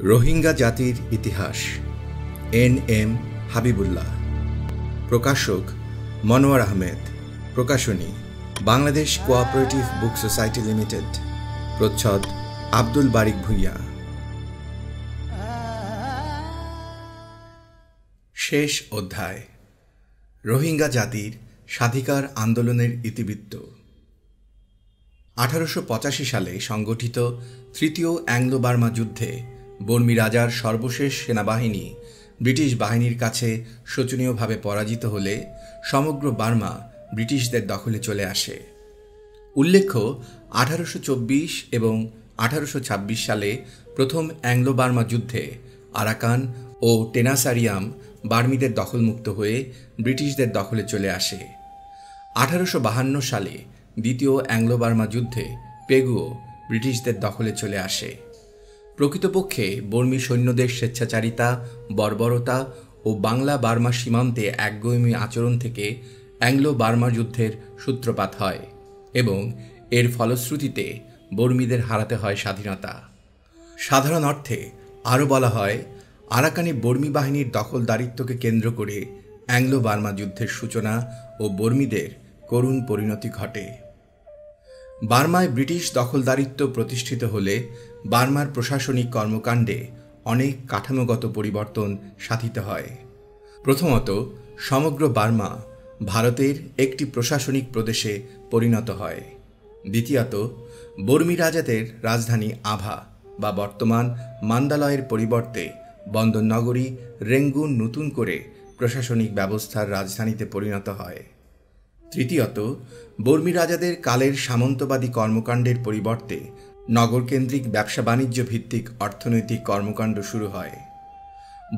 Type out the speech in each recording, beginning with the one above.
রোহিঙ্গা জাতির ইতিহাস এন.এম. হাবিবুল্লাহ। প্রকাশক মনোয়ার আহমেদ। প্রকাশনী Bangladesh cooperative book society limited. প্রচ্ছদ আব্দুল বারিক ভূঁইয়া। শেষ অধ্যায়। রোহিঙ্গা জাতির স্বাধিকার আন্দোলনের ইতিবৃত্ত। 1885 সালে সংগঠিত তৃতীয় অ্যাংলো বার্মা যুদ্ধে বর্মী রাজার সর্বশেষ সেনাবাহিনী ব্রিটিশ বাহিনীর কাছে শোচনীয়ভাবে পরাজিত হলে সমগ্র বার্মা ব্রিটিশদের দখলে চলে আসে। উল্লেখ্য, 1824 এবং 1826 সালে প্রথম অ্যাংলো বার্মা যুদ্ধে আরাকান ও টেনাসারিয়াম বার্মিদের দখলমুক্ত হয়ে ব্রিটিশদের দখলে চলে আসে। 1852 সালে দ্বিতীয় অ্যাংলো বার্মা যুদ্ধে পেগুও ব্রিটিশদের দখলে চলে আসে। প্রকৃতপক্ষে বর্মী সৈন্যদের স্বেচ্ছাচারিতা, বর্বরতা ও বাংলা বার্মা সীমান্তে একগুঁয়েমি আচরণ থেকে অ্যাংলো বার্মা যুদ্ধের সূত্রপাত হয় এবং এর ফলশ্রুতিতে বর্মীদের হারাতে হয় স্বাধীনতা। সাধারণ অর্থে আরও বলা হয়, আরাকানি বর্মী বাহিনীর দখলদারিত্বকে কেন্দ্র করে অ্যাংলো বার্মা যুদ্ধের সূচনা ও বর্মীদের করুণ পরিণতি ঘটে। বার্মায় ব্রিটিশ দখলদারিত্ব প্রতিষ্ঠিত হলে বার্মার প্রশাসনিক কর্মকাণ্ডে অনেক কাঠামোগত পরিবর্তন সাধিত হয়। প্রথমত, সমগ্র বার্মা ভারতের একটি প্রশাসনিক প্রদেশে পরিণত হয়। দ্বিতীয়ত, বর্মী রাজাদের রাজধানী আভা বা বর্তমান মান্দালয়ের পরিবর্তে বন্দরনগরী রেঙ্গুন নতুন করে প্রশাসনিক ব্যবস্থার রাজধানীতে পরিণত হয়। তৃতীয়ত, বর্মী রাজাদের কালের সামন্তবাদী কর্মকাণ্ডের পরিবর্তে নগরকেন্দ্রিক ব্যবসা বাণিজ্য ভিত্তিক অর্থনৈতিক কর্মকাণ্ড শুরু হয়।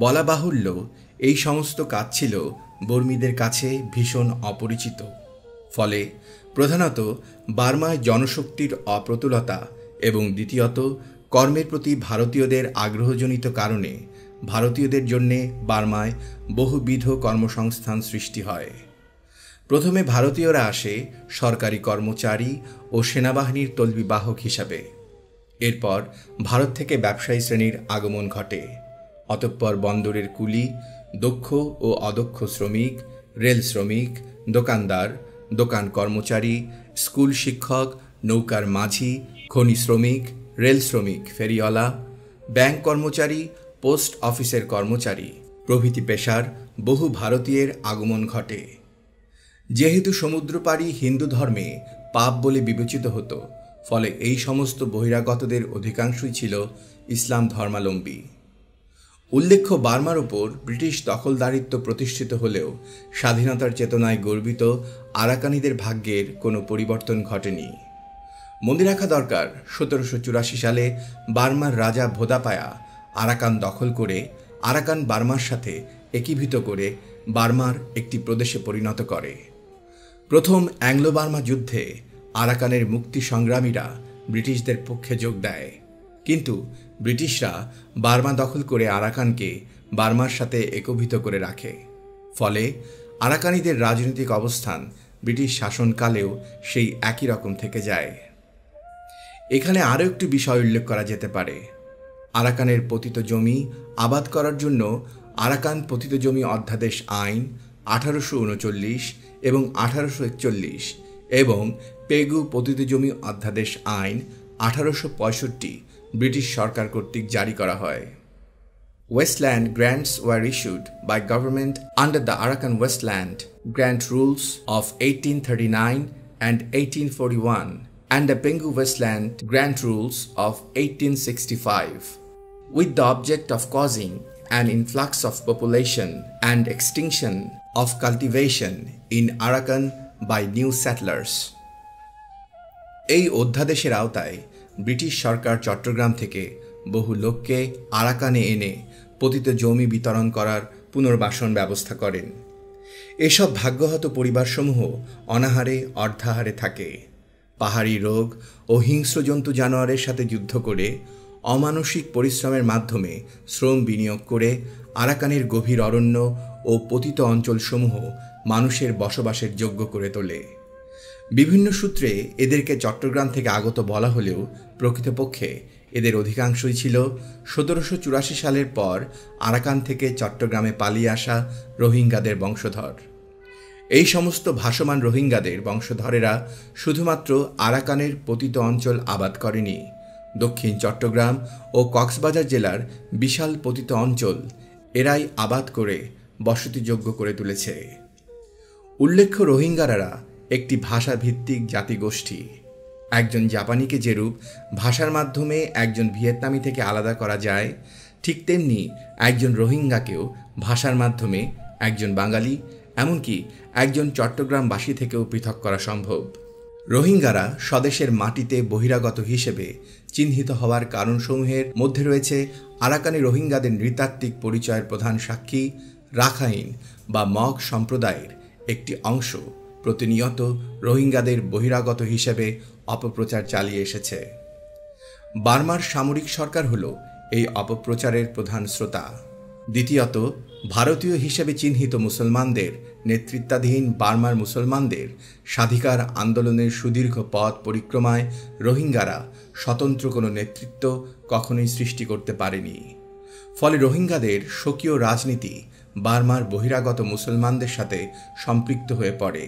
বলা বাহুল্য, এই সমস্ত কাজ ছিল বর্মীদের কাছে ভীষণ অপরিচিত। ফলে প্রধানত বার্মায় জনশক্তির অপ্রতুলতা এবং দ্বিতীয়ত কর্মের প্রতি ভারতীয়দের আগ্রহজনিত কারণে ভারতীয়দের জন্যে বার্মায় বহুবিধ কর্মসংস্থান সৃষ্টি হয়। প্রথমে ভারতীয়রা আসে সরকারি কর্মচারী ও সেনাবাহিনীর তলবিবাহক হিসাবে। এরপর ভারত থেকে ব্যবসায়ী শ্রেণীর আগমন ঘটে। অতঃপর বন্দরের কুলি, দক্ষ ও অদক্ষ শ্রমিক, রেল শ্রমিক, দোকানদার, দোকান কর্মচারী, স্কুল শিক্ষক, নৌকার মাঝি, খনি শ্রমিক, রেল শ্রমিক, ফেরিওয়ালা, ব্যাংক কর্মচারী, পোস্ট অফিসের কর্মচারী প্রভৃতি পেশার বহু ভারতীয়ের আগমন ঘটে। যেহেতু সমুদ্রপাড়ি হিন্দু ধর্মে পাপ বলে বিবেচিত হতো, ফলে এই সমস্ত বহিরাগতদের অধিকাংশই ছিল ইসলাম ধর্মাবলম্বী। উল্লেখ্য, বার্মার ওপর ব্রিটিশ দখলদারিত্ব প্রতিষ্ঠিত হলেও স্বাধীনতার চেতনায় গর্বিত আরাকানিদের ভাগ্যের কোনো পরিবর্তন ঘটেনি। মনে রাখা দরকার, 1784 সালে বার্মার রাজা ভোদাপায়া আরাকান দখল করে আরাকান বার্মার সাথে একীভূত করে বার্মার একটি প্রদেশে পরিণত করে। প্রথম অ্যাংলো বার্মা যুদ্ধে আরাকানের মুক্তি সংগ্রামীরা ব্রিটিশদের পক্ষে যোগ দেয়, কিন্তু ব্রিটিশরা বার্মা দখল করে আরাকানকে বার্মার সাথে একীভূত করে রাখে। ফলে আরাকানিদের রাজনৈতিক অবস্থান ব্রিটিশ শাসনকালেও সেই একই রকম থেকে যায়। এখানে আরও একটি বিষয় উল্লেখ করা যেতে পারে। আরাকানের পতিত জমি আবাদ করার জন্য আরাকান পতিত জমি অধ্যাদেশ আইন 1839 এবং 1841 এবং পেগু পতিত জমি অধ্যাদেশ আইন 1865 ব্রিটিশ সরকার কর্তৃক জারি করা হয়। Westland grants were issued by government under the Arakan Westland Grant Rules of 1839 and 1841 and the Pengu Westland Grant Rules of 1865, with the object of causing an influx of population and extinction of cultivation in Arakan by new settlers. এই অধ্যাদেশের আওতায় British সরকার চট্টগ্রাম থেকে বহু লোককে আরাকানে এনে পতিত জমি বিতরণ করার পুনর্বাসন ব্যবস্থা করেন। এসব ভাগ্যহত পরিবারসমূহ অনাহারে অর্ধাহারে থাকে। পাহাড়ি রোগ ও হিংস্র জন্তু জানোয়ারের সাথে যুদ্ধ করে অমানসিক পরিশ্রমের মাধ্যমে শ্রম বিনিয়োগ করে আরাকানের গভীর অরণ্য ও পতিত অঞ্চলসমূহ মানুষের বসবাসের যোগ্য করে তোলে। বিভিন্ন সূত্রে এদেরকে চট্টগ্রাম থেকে আগত বলা হলেও প্রকৃতপক্ষে এদের অধিকাংশই ছিল 1784 সালের পর আরাকান থেকে চট্টগ্রামে পালিয়ে আসা রোহিঙ্গাদের বংশধর। এই সমস্ত ভাসমান রোহিঙ্গাদের বংশধরেরা শুধুমাত্র আরাকানের পতিত অঞ্চল আবাদ করেনি, দক্ষিণ চট্টগ্রাম ও কক্সবাজার জেলার বিশাল পতিত অঞ্চল এরাই আবাদ করে বসতিযোগ্য করে তুলেছে। উল্লেখ্য, রোহিঙ্গারা একটি ভাষাভিত্তিক জাতিগোষ্ঠী। একজন জাপানিকে যেরূপ ভাষার মাধ্যমে একজন ভিয়েতনামি থেকে আলাদা করা যায়, ঠিক তেমনি একজন রোহিঙ্গাকেও ভাষার মাধ্যমে একজন বাঙালি, এমনকি একজন চট্টগ্রামবাসী থেকেও পৃথক করা সম্ভব। রোহিঙ্গারা স্বদেশের মাটিতে বহিরাগত হিসেবে চিহ্নিত হওয়ার কারণসমূহের মধ্যে রয়েছে আরাকানি রোহিঙ্গাদের নৃতাত্ত্বিক পরিচয়ের প্রধান সাক্ষী রাখাইন বা মগ সম্প্রদায়ের একটি অংশ প্রতিনিয়ত রোহিঙ্গাদের বহিরাগত হিসেবে অপপ্রচার চালিয়ে এসেছে। বার্মার সামরিক সরকার হল এই অপপ্রচারের প্রধান শ্রোতা। দ্বিতীয়ত, ভারতীয় হিসেবে চিহ্নিত মুসলমানদের নেতৃত্বাধীন বার্মার মুসলমানদের স্বাধিকার আন্দোলনের সুদীর্ঘ পথ পরিক্রমায় রোহিঙ্গারা স্বতন্ত্র কোনো নেতৃত্ব কখনোই সৃষ্টি করতে পারেনি। ফলে রোহিঙ্গাদের স্বকীয় রাজনীতি বার্মার বহিরাগত মুসলমানদের সাথে সম্পৃক্ত হয়ে পড়ে।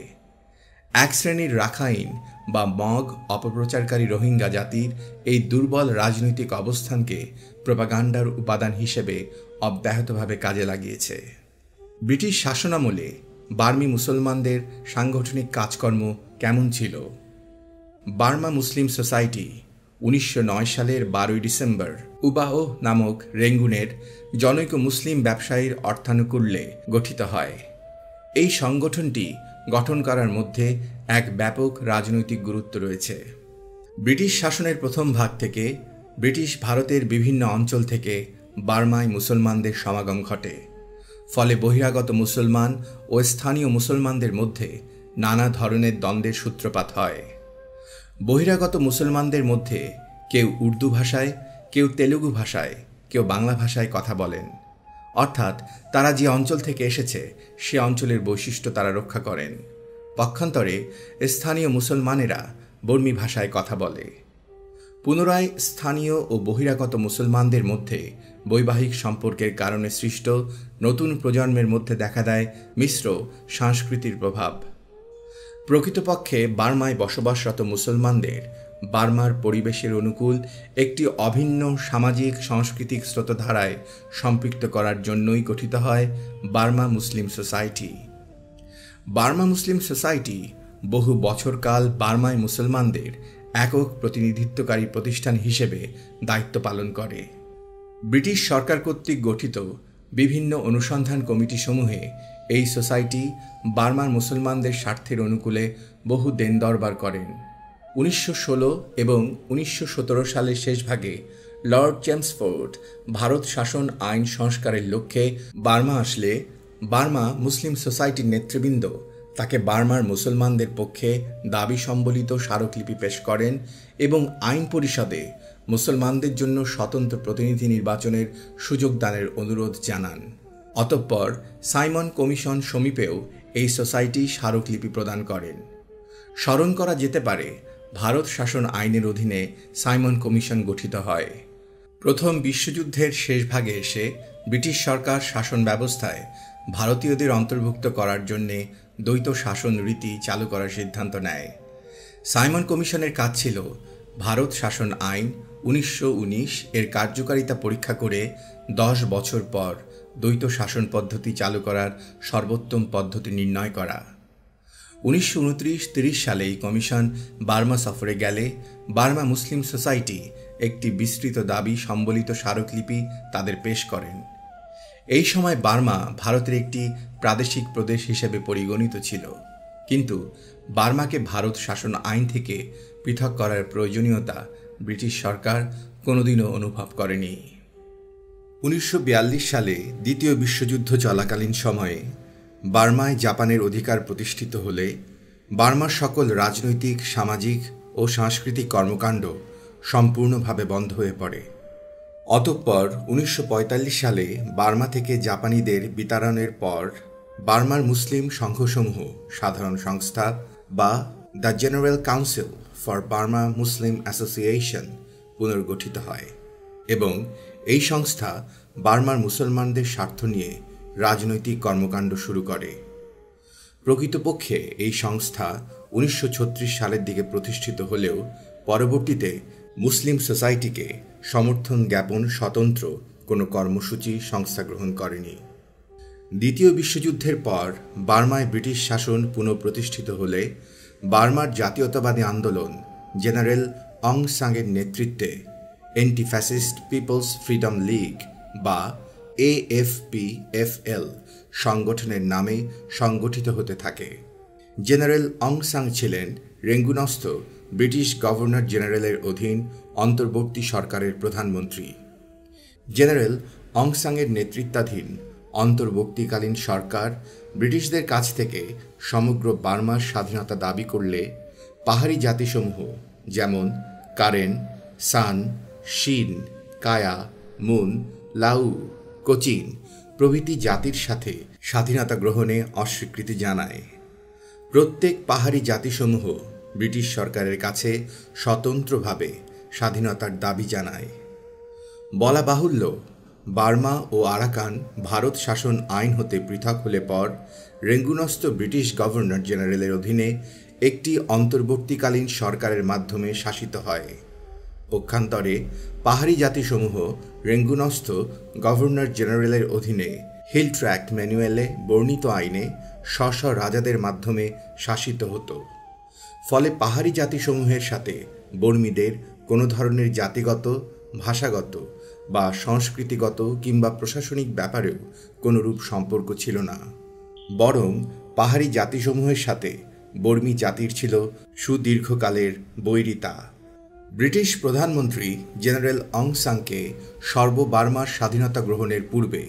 এক শ্রেণীর রাখাইন বা মগ অপপ্রচারকারী রোহিঙ্গা জাতির এই দুর্বল রাজনৈতিক অবস্থানকে প্রোপাগান্ডার উপাদান হিসেবে অব্যাহতভাবে কাজে লাগিয়েছে। ব্রিটিশ শাসনামলে বার্মি মুসলমানদের সাংগঠনিক কাজকর্ম কেমন ছিল? বার্মা মুসলিম সোসাইটি 1909 সালের 12 ডিসেম্বর উবাহ নামক রেঙ্গুনের জনৈক মুসলিম ব্যবসায়ীর অর্থানুকূল্যে গঠিত হয়। এই সংগঠনটি গঠন করার মধ্যে এক ব্যাপক রাজনৈতিক গুরুত্ব রয়েছে। ব্রিটিশ শাসনের প্রথম ভাগ থেকে ব্রিটিশ ভারতের বিভিন্ন অঞ্চল থেকে বার্মায় মুসলমানদের সমাগম ঘটে। ফলে বহিরাগত মুসলমান ও স্থানীয় মুসলমানদের মধ্যে নানা ধরনের দ্বন্দ্বের সূত্রপাত হয়। বহিরাগত মুসলমানদের মধ্যে কেউ উর্দু ভাষায়, কেউ তেলুগু ভাষায়, কেউ বাংলা ভাষায় কথা বলেন। অর্থাৎ তারা যে অঞ্চল থেকে এসেছে সে অঞ্চলের বৈশিষ্ট্য তারা রক্ষা করেন। পক্ষান্তরে স্থানীয় মুসলমানেরা বর্মী ভাষায় কথা বলে। পুনরায় স্থানীয় ও বহিরাগত মুসলমানদের মধ্যে বৈবাহিক সম্পর্কের কারণে সৃষ্ট নতুন প্রজন্মের মধ্যে দেখা দেয় মিশ্র সংস্কৃতির প্রভাব। প্রকৃতপক্ষে বার্মায় বসবাসরত মুসলমানদের বার্মার পরিবেশের অনুকূল একটি অভিন্ন সামাজিক সাংস্কৃতিক স্রোতধারায় সম্পৃক্ত করার জন্যই গঠিত হয় বার্মা মুসলিম সোসাইটি। বার্মা মুসলিম সোসাইটি বহু বছরকাল বার্মায় মুসলমানদের একক প্রতিনিধিত্বকারী প্রতিষ্ঠান হিসেবে দায়িত্ব পালন করে। ব্রিটিশ সরকার কর্তৃক গঠিত বিভিন্ন অনুসন্ধান কমিটি সমূহে এই সোসাইটি বার্মার মুসলমানদের স্বার্থের অনুকূলে বহু দেন দরবার করেন। 1916 এবং 1917 সালের শেষ ভাগে লর্ড চেমসফোর্ড ভারত শাসন আইন সংস্কারের লক্ষ্যে বার্মা আসলে বার্মা মুসলিম সোসাইটির নেতৃবৃন্দ তাকে বার্মার মুসলমানদের পক্ষে দাবি সম্বলিত স্মারকলিপি পেশ করেন এবং আইন পরিষদে মুসলমানদের জন্য স্বতন্ত্র প্রতিনিধি নির্বাচনের সুযোগ দানের অনুরোধ জানান। অতঃপর সাইমন কমিশন সমীপেও এই সোসাইটি স্মারকলিপি প্রদান করেন। স্মরণ করা যেতে পারে ভারত শাসন আইনের অধীনে সাইমন কমিশন গঠিত হয়। প্রথম বিশ্বযুদ্ধের শেষ ভাগে এসে ব্রিটিশ সরকার শাসন ব্যবস্থায় ভারতীয়দের অন্তর্ভুক্ত করার জন্যে দ্বৈত শাসন রীতি চালু করার সিদ্ধান্ত নেয়। সাইমন কমিশনের কাজ ছিল ভারত শাসন আইন 1919 এর কার্যকারিতা পরীক্ষা করে 10 বছর পর দ্বৈত শাসন পদ্ধতি চালু করার সর্বোত্তম পদ্ধতি নির্ণয় করা। 1929-30 সালে এই কমিশন বার্মা সফরে গেলে বার্মা মুসলিম সোসাইটি একটি বিস্তৃত দাবি সম্বলিত স্মারকলিপি তাদের পেশ করেন। এই সময় বার্মা ভারতের একটি প্রাদেশিক প্রদেশ হিসেবে পরিগণিত ছিল, কিন্তু বার্মাকে ভারত শাসন আইন থেকে পৃথক করার প্রয়োজনীয়তা ব্রিটিশ সরকার কোনোদিনও অনুভব করেনি। 1942 সালে দ্বিতীয় বিশ্বযুদ্ধ চলাকালীন সময়ে বার্মায় জাপানের অধিকার প্রতিষ্ঠিত হলে বার্মার সকল রাজনৈতিক, সামাজিক ও সাংস্কৃতিক কর্মকাণ্ড সম্পূর্ণভাবে বন্ধ হয়ে পড়ে। অতঃপর 1945 সালে বার্মা থেকে জাপানিদের বিতাড়নের পর বার্মার মুসলিম সংঘসমূহ সাধারণ সংস্থা বা the general council for Burma Muslim association পুনর্গঠিত হয় এবং এই সংস্থা বার্মার মুসলমানদের স্বার্থ নিয়ে রাজনৈতিক কর্মকাণ্ড শুরু করে। প্রকৃতপক্ষে এই সংস্থা 1936 সালের দিকে প্রতিষ্ঠিত হলেও পরবর্তীতে মুসলিম সোসাইটিকে সমর্থন জ্ঞাপন স্বতন্ত্র কোনো কর্মসূচি সংস্থা গ্রহণ করেনি। দ্বিতীয় বিশ্বযুদ্ধের পর বার্মায় ব্রিটিশ শাসন পুনঃপ্রতিষ্ঠিত হলে বার্মার জাতীয়তাবাদী আন্দোলন জেনারেল অং সাংয়ের নেতৃত্বে Anti Fascist People's Freedom League বা AFPFL সংগঠনের নামে সংগঠিত হতে থাকে। জেনারেল অং সাং ছিলেন রেঙ্গুনস্থ ব্রিটিশ গভর্নর জেনারেলের অধীন অন্তর্বর্তী সরকারের প্রধানমন্ত্রী। জেনারেল অং সাংয়ের নেতৃত্বাধীন অন্তর্বর্তীকালীন সরকার ব্রিটিশদের কাছ থেকে সমগ্র বার্মার স্বাধীনতা দাবি করলে পাহাড়ি জাতিসমূহ যেমন কারেন, সান, শিন, কায়া, মুন, লাউ, কোচিন প্রভৃতি জাতির সাথে স্বাধীনতা গ্রহণে অস্বীকৃতি জানায়। প্রত্যেক পাহাড়ি জাতিসমূহ ব্রিটিশ সরকারের কাছে স্বতন্ত্রভাবে স্বাধীনতার দাবি জানায়। বলা বাহুল্য, বার্মা ও আরাকান ভারত শাসন আইন হতে পৃথক হলে পর রেঙ্গুনস্থ ব্রিটিশ গভর্নর জেনারেলের অধীনে একটি অন্তর্বর্তীকালীন সরকারের মাধ্যমে শাসিত হয়। পক্ষান্তরে পাহাড়ি জাতিসমূহ রেঙ্গুনস্থ গভর্নর জেনারেলের অধীনে হিল ট্র্যাক্ট ম্যানুয়ালে বর্ণিত আইনে স্ব রাজাদের মাধ্যমে শাসিত হতো। ফলে পাহাড়ি জাতিসমূহের সাথে বর্মীদের কোনো ধরনের জাতিগত, ভাষাগত বা সংস্কৃতিগত কিংবা প্রশাসনিক ব্যাপারেও কোনোরূপ সম্পর্ক ছিল না, বরং পাহাড়ি জাতিসমূহের সাথে বর্মী জাতির ছিল সুদীর্ঘকালের বৈরিতা। ব্রিটিশ প্রধানমন্ত্রী জেনারেল অং সাংকে সর্ববার্মার স্বাধীনতা গ্রহণের পূর্বে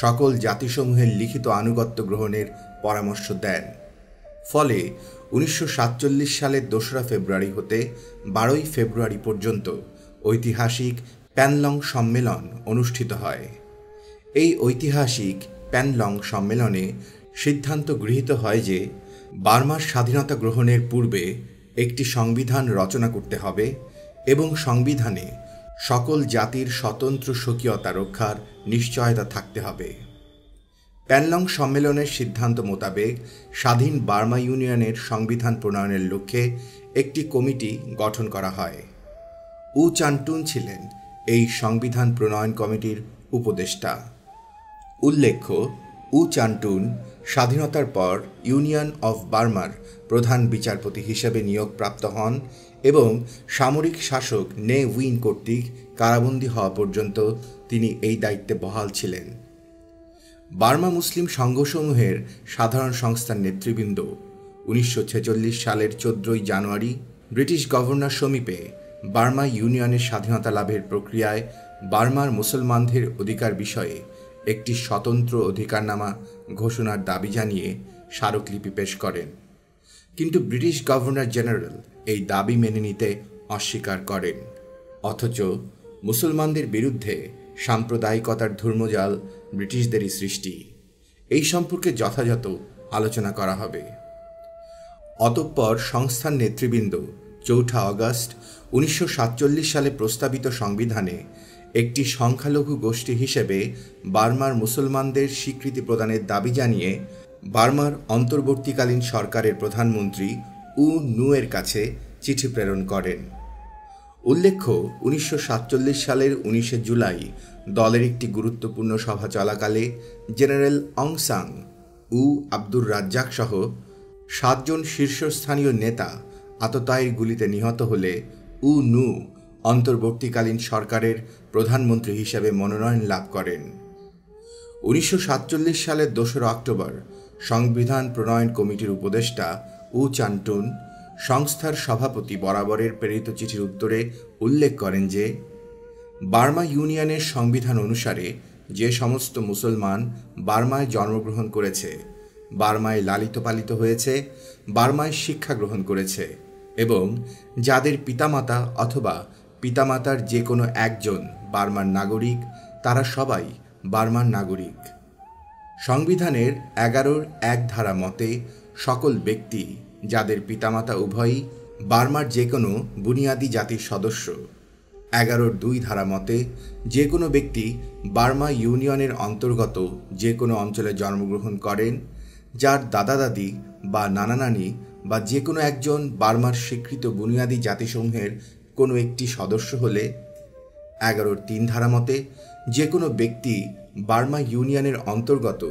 সকল জাতিসমূহের লিখিত আনুগত্য গ্রহণের পরামর্শ দেন। ফলে 1947 সালের 2রা ফেব্রুয়ারি হতে 12ই ফেব্রুয়ারি পর্যন্ত ঐতিহাসিক প্যানলং সম্মেলন অনুষ্ঠিত হয়। এই ঐতিহাসিক প্যানলং সম্মেলনে সিদ্ধান্ত গৃহীত হয় যে বার্মার স্বাধীনতা গ্রহণের পূর্বে একটি সংবিধান রচনা করতে হবে এবং সংবিধানে সকল জাতির স্বতন্ত্র স্বকীয়তা রক্ষার নিশ্চয়তা থাকতে হবে। প্যানলং সম্মেলনের সিদ্ধান্ত মোতাবেক স্বাধীন বার্মা ইউনিয়নের সংবিধান প্রণয়নের লক্ষ্যে একটি কমিটি গঠন করা হয়। উ চান্টুন ছিলেন এই সংবিধান প্রণয়ন কমিটির উপদেষ্টা। উল্লেখ্য, উ চান্টুন স্বাধীনতার পর ইউনিয়ন অফ বার্মার প্রধান বিচারপতি হিসেবে নিয়োগপ্রাপ্ত হন এবং সামরিক শাসক নে উইন কর্তৃক কারাবন্দী হওয়া পর্যন্ত তিনি এই দায়িত্বে বহাল ছিলেন। বার্মা মুসলিম সংঘসমূহের সাধারণ সংস্থার নেতৃবৃন্দ 1946 সালের 14ই জানুয়ারি ব্রিটিশ গভর্নর সমীপে বার্মা ইউনিয়নের স্বাধীনতা লাভের প্রক্রিয়ায় বার্মার মুসলমানদের অধিকার বিষয়ে একটি স্বতন্ত্র অধিকারনামা ঘোষণার দাবি জানিয়ে স্মারকলিপি পেশ করেন, কিন্তু ব্রিটিশ গভর্নর জেনারেল এই দাবি মেনে নিতে অস্বীকার করেন। অথচ মুসলমানদের বিরুদ্ধে সাম্প্রদায়িকতার ধর্মজাল ব্রিটিশদেরই সৃষ্টি, এই সম্পর্কে যথাযথ আলোচনা করা হবে। অতঃপর সংস্থার নেতৃবৃন্দ 4 আগস্ট 1947 সালে প্রস্তাবিত সংবিধানে একটি সংখ্যালঘু গোষ্ঠী হিসেবে বার্মার মুসলমানদের স্বীকৃতি প্রদানের দাবি জানিয়ে বার্মার অন্তর্বর্তীকালীন সরকারের প্রধানমন্ত্রী উ নুয়ের কাছে চিঠি প্রেরণ করেন। উল্লেখ্য, 1947 সালের 19 জুলাই দলের একটি গুরুত্বপূর্ণ সভা চলাকালে জেনারেল অং সাং, উ আব্দুর রাজ্জাক সহ 7 জন শীর্ষস্থানীয় নেতা আততায়ীর গুলিতে নিহত হলে উ নু অন্তর্বর্তীকালীন সরকারের প্রধানমন্ত্রী হিসেবে মনোনয়ন লাভ করেন। 1947 সালের 2 অক্টোবর সংবিধান প্রণয়ন কমিটির উপদেষ্টা উ চান্টুন সংস্থার সভাপতি বরাবরের প্রেরিত চিঠির উত্তরে উল্লেখ করেন যে বার্মা ইউনিয়নের সংবিধান অনুসারে যে সমস্ত মুসলমান বার্মায় জন্মগ্রহণ করেছে, বার্মায় লালিত পালিত হয়েছে, বার্মায় শিক্ষা গ্রহণ করেছে এবং যাদের পিতামাতা অথবা পিতামাতার যে কোনো একজন বার্মার নাগরিক, তারা সবাই বার্মার নাগরিক। সংবিধানের 11-1 ধারা মতে সকল ব্যক্তি যাদের পিতামাতা উভয়ই বার্মার যে কোনো বুনিয়াদী জাতির সদস্য 11(2) ধারা মতে যে কোনো ব্যক্তি বার্মা ইউনিয়নের অন্তর্গত যে কোনো অঞ্চলে জন্মগ্রহণ করেন, যার দাদা দাদি বা নানা নানি বা যে কোনো একজন বার্মার স্বীকৃত বুনিয়াদী জাতিসমূহের কোনো একটি সদস্য হলে, 11(3) ধারা মতে যে কোনো ব্যক্তি বার্মা ইউনিয়নের অন্তর্গত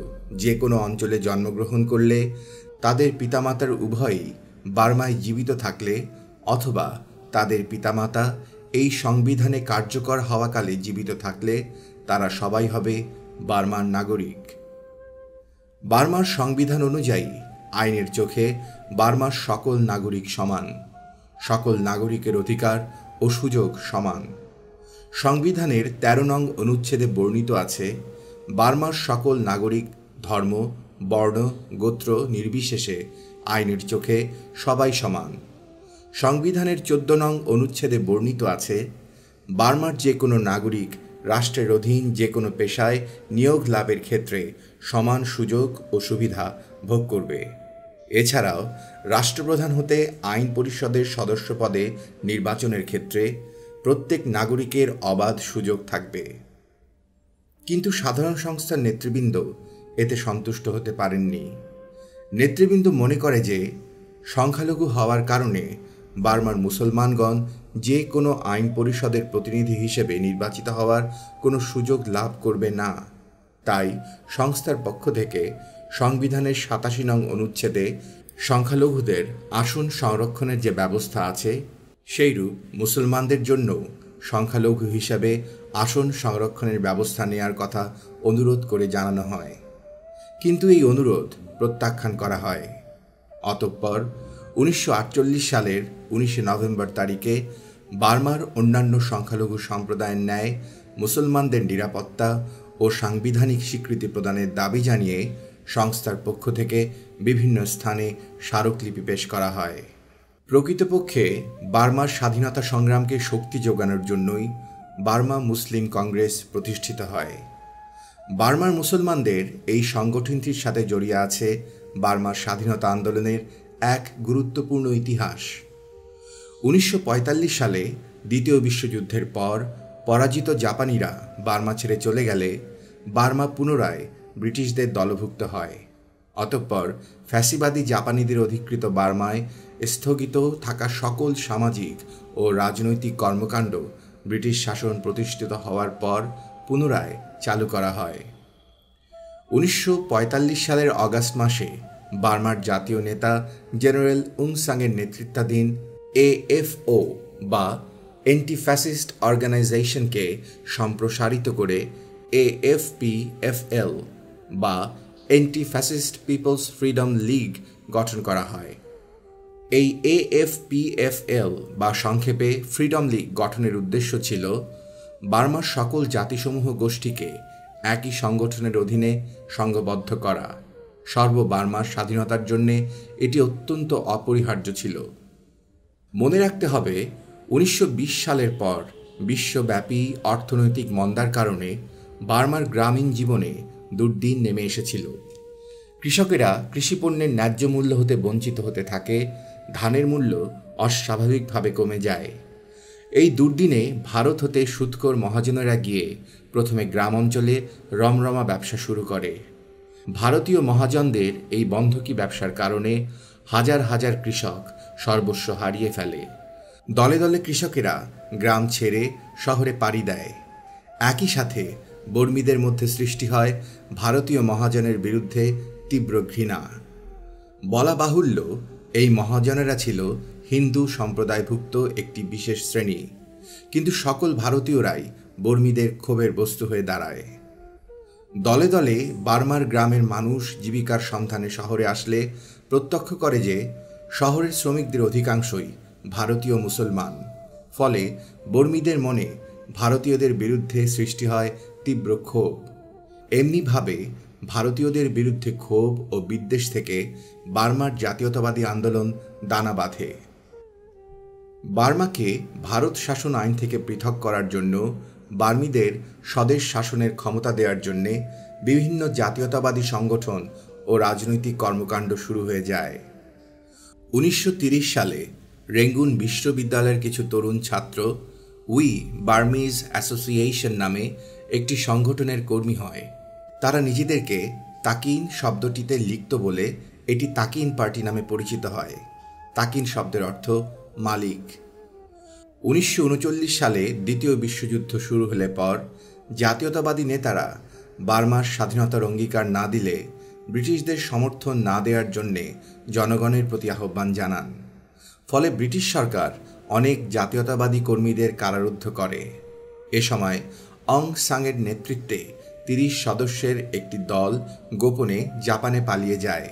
যে কোনো অঞ্চলে জন্মগ্রহণ করলে তাদের পিতামাতার উভয়ই বার্মায় জীবিত থাকলে অথবা তাদের পিতামাতা এই সংবিধানে কার্যকর হওয়াকালে জীবিত থাকলে তারা সবাই হবে বার্মার নাগরিক। বার্মার সংবিধান অনুযায়ী আইনের চোখে বার্মার সকল নাগরিক সমান, সকল নাগরিকের অধিকার ও সুযোগ সমান। সংবিধানের 13 নং অনুচ্ছেদে বর্ণিত আছে, বার্মার সকল নাগরিক ধর্ম, বর্ণ, গোত্র নির্বিশেষে আইনের চোখে সবাই সমান। সংবিধানের 14 নং অনুচ্ছেদে বর্ণিত আছে, বার্মার যে কোনো নাগরিক রাষ্ট্রের অধীন যে কোনো পেশায় নিয়োগ লাভের ক্ষেত্রে সমান সুযোগ ও সুবিধা ভোগ করবে। এছাড়াও রাষ্ট্রপ্রধান হতে আইন পরিষদের সদস্য পদে নির্বাচনের ক্ষেত্রে প্রত্যেক নাগরিকের অবাধ সুযোগ থাকবে। কিন্তু সাধারণ সংস্থার নেতৃবৃন্দ এতে সন্তুষ্ট হতে পারেননি। নেতৃবৃন্দ মনে করে যে সংখ্যালঘু হওয়ার কারণে বার্মার মুসলমানগণ যে কোনো আইন পরিষদের প্রতিনিধি হিসেবে নির্বাচিত হওয়ার কোনো সুযোগ লাভ করবে না। তাই সংস্থার পক্ষ থেকে সংবিধানের 87 নং অনুচ্ছেদে সংখ্যালঘুদের আসন সংরক্ষণের যে ব্যবস্থা আছে, সেইরূপ মুসলমানদের জন্য সংখ্যালঘু হিসাবে আসন সংরক্ষণের ব্যবস্থা নেয়ার কথা অনুরোধ করে জানানো হয়, কিন্তু এই অনুরোধ প্রত্যাখ্যান করা হয়। অতঃপর 1948 সালের 19 নভেম্বর তারিখে বার্মার অন্যান্য সংখ্যালঘু সম্প্রদায়ের ন্যায় মুসলমানদের নিরাপত্তা ও সাংবিধানিক স্বীকৃতি প্রদানের দাবি জানিয়ে সংস্থার পক্ষ থেকে বিভিন্ন স্থানে স্মারকলিপি পেশ করা হয়। প্রকৃতপক্ষে বার্মার স্বাধীনতা সংগ্রামকে শক্তি যোগানোর জন্যই বার্মা মুসলিম কংগ্রেস প্রতিষ্ঠিত হয়। বার্মার মুসলমানদের এই সংগঠনটির সাথে জড়িয়ে আছে বার্মার স্বাধীনতা আন্দোলনের এক গুরুত্বপূর্ণ ইতিহাস। 1945 সালে দ্বিতীয় বিশ্বযুদ্ধের পর পরাজিত জাপানিরা বার্মা ছেড়ে চলে গেলে বার্মা পুনরায় ব্রিটিশদের দলভুক্ত হয়। অতঃপর ফ্যাসিবাদী জাপানিদের অধিকৃত বার্মায় স্থগিত থাকা সকল সামাজিক ও রাজনৈতিক কর্মকাণ্ড ব্রিটিশ শাসন প্রতিষ্ঠিত হওয়ার পর পুনরায় চালু করা হয়। 1945 সালের অগাস্ট মাসে বার্মার জাতীয় নেতা জেনারেল উং সাংয়ের নেতৃত্বাধীন AFO বা অ্যান্টি ফ্যাসিস্ট অর্গানাইজেশনকে সম্প্রসারিত করে AFPFL বা Anti Fascist People's Freedom League গঠন করা হয়। এই AFPFL বা সংক্ষেপে ফ্রিডম লীগ গঠনের উদ্দেশ্য ছিল বার্মার সকল জাতিসমূহ গোষ্ঠীকে একই সংগঠনের অধীনে সংঘবদ্ধ করা। সর্ব বার্মার স্বাধীনতার জন্যে এটি অত্যন্ত অপরিহার্য ছিল। মনে রাখতে হবে, 1920 সালের পর বিশ্বব্যাপী অর্থনৈতিক মন্দার কারণে বার্মার গ্রামীণ জীবনে দুর্দিন নেমে এসেছিল। কৃষকেরা কৃষিপণ্যের ন্যায্য মূল্য হতে বঞ্চিত হতে থাকে, ধানের মূল্য অস্বাভাবিকভাবে কমে যায়। এই দুর্দিনে ভারত হতে সুদখোর মহাজনেরা গিয়ে প্রথমে গ্রাম অঞ্চলে রমরমা ব্যবসা শুরু করে। ভারতীয় মহাজনদের এই বন্ধকি ব্যবসার কারণে হাজার হাজার কৃষক সর্বস্ব হারিয়ে ফেলে। দলে দলে কৃষকেরা গ্রাম ছেড়ে শহরে পাড়ি দেয়। একই সাথে বর্মীদের মধ্যে সৃষ্টি হয় ভারতীয় মহাজনের বিরুদ্ধে তীব্র ঘৃণা। বলা বাহুল্য, এই মহাজনেরা ছিল হিন্দু সম্প্রদায়ভুক্ত একটি বিশেষ শ্রেণী, কিন্তু সকল ভারতীয়রাই বর্মীদের ক্ষোভের বস্তু হয়ে দাঁড়ায়। দলে দলে বার্মার গ্রামের মানুষ জীবিকার সন্ধানে শহরে আসলে প্রত্যক্ষ করে যে শহরের শ্রমিকদের অধিকাংশই ভারতীয় মুসলমান। ফলে বর্মীদের মনে ভারতীয়দের বিরুদ্ধে সৃষ্টি হয় তীব্র ক্ষোভ। এমনিভাবে ভারতীয়দের বিরুদ্ধে ক্ষোভ ও বিদ্বেষ থেকে বার্মার জাতীয়তাবাদী আন্দোলন দানা বাঁধে। বার্মাকে ভারত শাসন আইন থেকে পৃথক করার জন্য বার্মীদের স্বদেশ শাসনের ক্ষমতা দেওয়ার জন্যে বিভিন্ন জাতীয়তাবাদী সংগঠন ও রাজনৈতিক কর্মকাণ্ড শুরু হয়ে যায়। 1930 সালে রেঙ্গুন বিশ্ববিদ্যালয়ের কিছু তরুণ ছাত্র উই বার্মিজ অ্যাসোসিয়েশন নামে একটি সংগঠনের কর্মী হয়। তারা নিজেদেরকে তাকিন শব্দটিতে লিখত বলে এটি তাকিন পার্টি নামে পরিচিত হয়। তাকিন শব্দের অর্থ মালিক। 1939 সালে দ্বিতীয় বিশ্বযুদ্ধ শুরু হলে পর জাতীয়তাবাদী নেতারা বার্মার স্বাধীনতার অঙ্গীকার না দিলে ব্রিটিশদের সমর্থন না দেওয়ার জন্যে জনগণের প্রতি আহ্বান জানান। ফলে ব্রিটিশ সরকার অনেক জাতীয়তাবাদী কর্মীদের কারারুদ্ধ করে। এ সময় অং সাংয়ের নেতৃত্বে 30 সদস্যের একটি দল গোপনে জাপানে পালিয়ে যায়।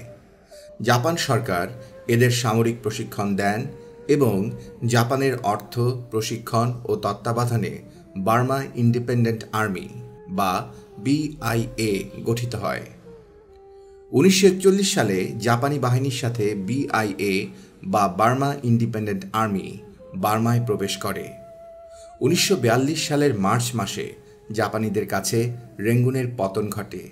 জাপান সরকার এদের সামরিক প্রশিক্ষণ দেন এবং জাপানের অর্থ, প্রশিক্ষণ ও তত্ত্বাবধানে বার্মা ইন্ডিপেন্ডেন্ট আর্মি বা BIA গঠিত হয়। 1941 সালে জাপানি বাহিনীর সাথে BIA বা বার্মা ইন্ডিপেন্ডেন্ট আর্মি বার্মায় প্রবেশ করে। 1942 সালের মার্চ মাসে জাপানিদের কাছে রেঙ্গুনের পতন ঘটে।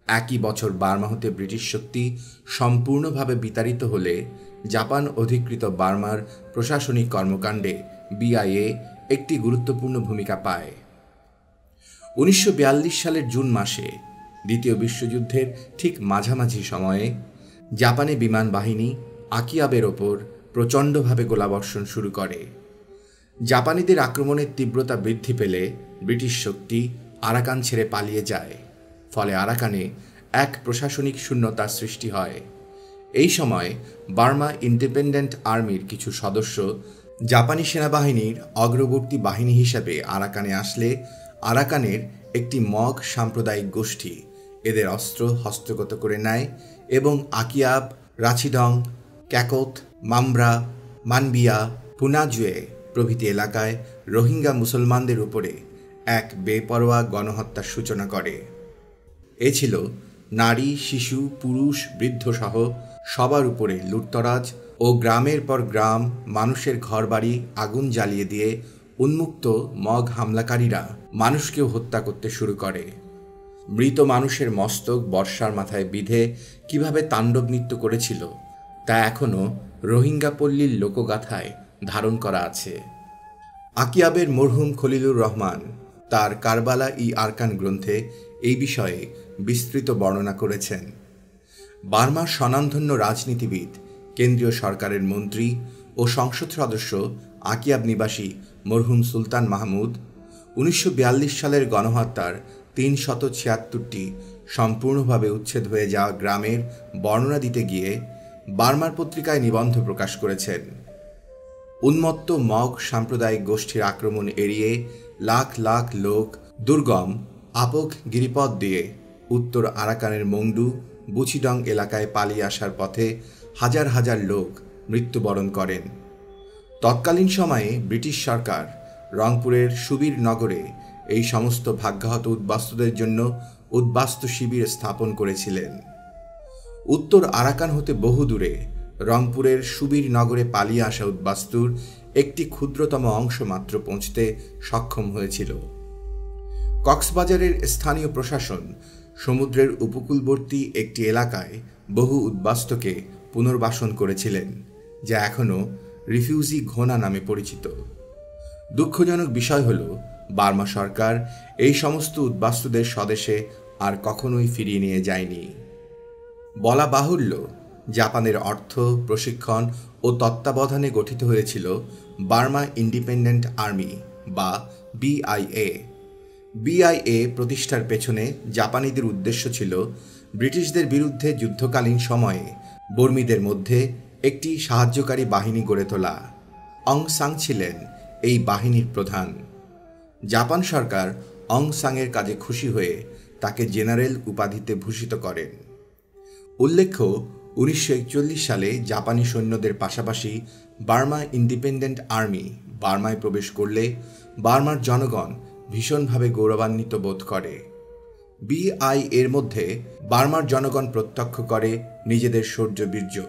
একই বছর বার্মা হতে ব্রিটিশ শক্তি সম্পূর্ণভাবে বিতাড়িত হলে জাপান অধিকৃত বার্মার প্রশাসনিক কর্মকাণ্ডে BIA একটি গুরুত্বপূর্ণ ভূমিকা পায়। 1942 সালের জুন মাসে দ্বিতীয় বিশ্বযুদ্ধের ঠিক মাঝামাঝি সময়ে জাপানি বিমান বাহিনী আকিয়াবের ওপর প্রচণ্ডভাবে গোলাবর্ষণ শুরু করে। জাপানিদের আক্রমণের তীব্রতা বৃদ্ধি পেলে ব্রিটিশ শক্তি আরাকান ছেড়ে পালিয়ে যায়। ফলে আরাকানে এক প্রশাসনিক শূন্যতার সৃষ্টি হয়। এই সময় বার্মা ইন্ডিপেন্ডেন্ট আর্মির কিছু সদস্য জাপানি সেনাবাহিনীর অগ্রবর্তী বাহিনী হিসেবে আরাকানে আসলে আরাকানের একটি মগ সাম্প্রদায়িক গোষ্ঠী এদের অস্ত্র হস্তগত করে নেয় এবং আকিয়াব, রাচিডং, ক্যাকোত, মামব্রা, মানবিয়া, পুনাজুয়ে প্রভৃতি এলাকায় রোহিঙ্গা মুসলমানদের উপরে এক বেপরোয়া গণহত্যার সূচনা করে। এ ছিল নারী, শিশু, পুরুষ, বৃদ্ধ সহ সবার উপরে লুটতরাজ ও গ্রামের পর গ্রাম মানুষের ঘরবাড়ি আগুন জ্বালিয়ে দিয়ে উন্মুক্ত মগ হামলাকারীরা মানুষকেও হত্যা করতে শুরু করে। মৃত মানুষের মস্তক বর্ষার মাথায় বিঁধে কিভাবে তাণ্ডব নৃত্য করেছিল তা এখনও রোহিঙ্গা পল্লীর লোকগাথায় ধারণ করা আছে। আকিয়াবের মরহুম খলিলুর রহমান তার কারবালা-ই-আরকান গ্রন্থে এই বিষয়ে বিস্তৃত বর্ণনা করেছেন। বার্মার স্বনামধন্য রাজনীতিবিদ, কেন্দ্রীয় সরকারের মন্ত্রী ও সংসদ সদস্য আকিয়াব নিবাসী মরহুম সুলতান মাহমুদ 1942 সালের গণহত্যার 376টি সম্পূর্ণভাবে উচ্ছেদ হয়ে যাওয়া গ্রামের বর্ণনা দিতে গিয়ে বার্মার পত্রিকায় নিবন্ধ প্রকাশ করেছেন। উন্মত্ত মগ সাম্প্রদায়িক গোষ্ঠীর আক্রমণ এড়িয়ে লাখ লাখ লোক দুর্গম আপক গিরিপথ দিয়ে উত্তর আরাকানের মংডু, বুচিডং এলাকায় পালিয়ে আসার পথে হাজার হাজার লোক মৃত্যুবরণ করেন। তৎকালীন সময়ে ব্রিটিশ সরকার রংপুরের সুবীর নগরে এই সমস্ত ভাগ্যাহত উদ্বাস্তুদের জন্য উদ্বাস্তু শিবির স্থাপন করেছিলেন। উত্তর আরাকান হতে বহু দূরে রংপুরের সুবীর নগরে পালিয়ে আসা উদ্বাস্তুর একটি ক্ষুদ্রতম অংশ মাত্র পৌঁছতে সক্ষম হয়েছিল। কক্সবাজারের স্থানীয় প্রশাসন সমুদ্রের উপকূলবর্তী একটি এলাকায় বহু উদ্বাস্তুকে পুনর্বাসন করেছিলেন, যা এখনও রিফিউজি ঘোনা নামে পরিচিত। দুঃখজনক বিষয় হল বার্মা সরকার এই সমস্ত উদ্বাস্তুদের স্বদেশে আর কখনোই ফিরিয়ে নিয়ে যায়নি। বলা বাহুল্য, জাপানের অর্থ, প্রশিক্ষণ ও তত্ত্বাবধানে গঠিত হয়েছিল বার্মা ইন্ডিপেন্ডেন্ট আর্মি বা BIA। BIA প্রতিষ্ঠার পেছনে জাপানিদের উদ্দেশ্য ছিল ব্রিটিশদের বিরুদ্ধে যুদ্ধকালীন সময়ে বর্মীদের মধ্যে একটি সাহায্যকারী বাহিনী গড়ে তোলা। অং সাং ছিলেন এই বাহিনীর প্রধান। জাপান সরকার অং সাংয়ের কাজে খুশি হয়ে তাকে জেনারেল উপাধিতে ভূষিত করেন। উল্লেখ্য, 1941 সালে জাপানি সৈন্যদের পাশাপাশি বার্মা ইন্ডিপেন্ডেন্ট আর্মি বার্মায় প্রবেশ করলে বার্মার জনগণ ভীষণভাবে গৌরবান্বিত বোধ করে। BI এর মধ্যে বার্মার জনগণ প্রত্যক্ষ করে নিজেদের শৌর্যবীর্য।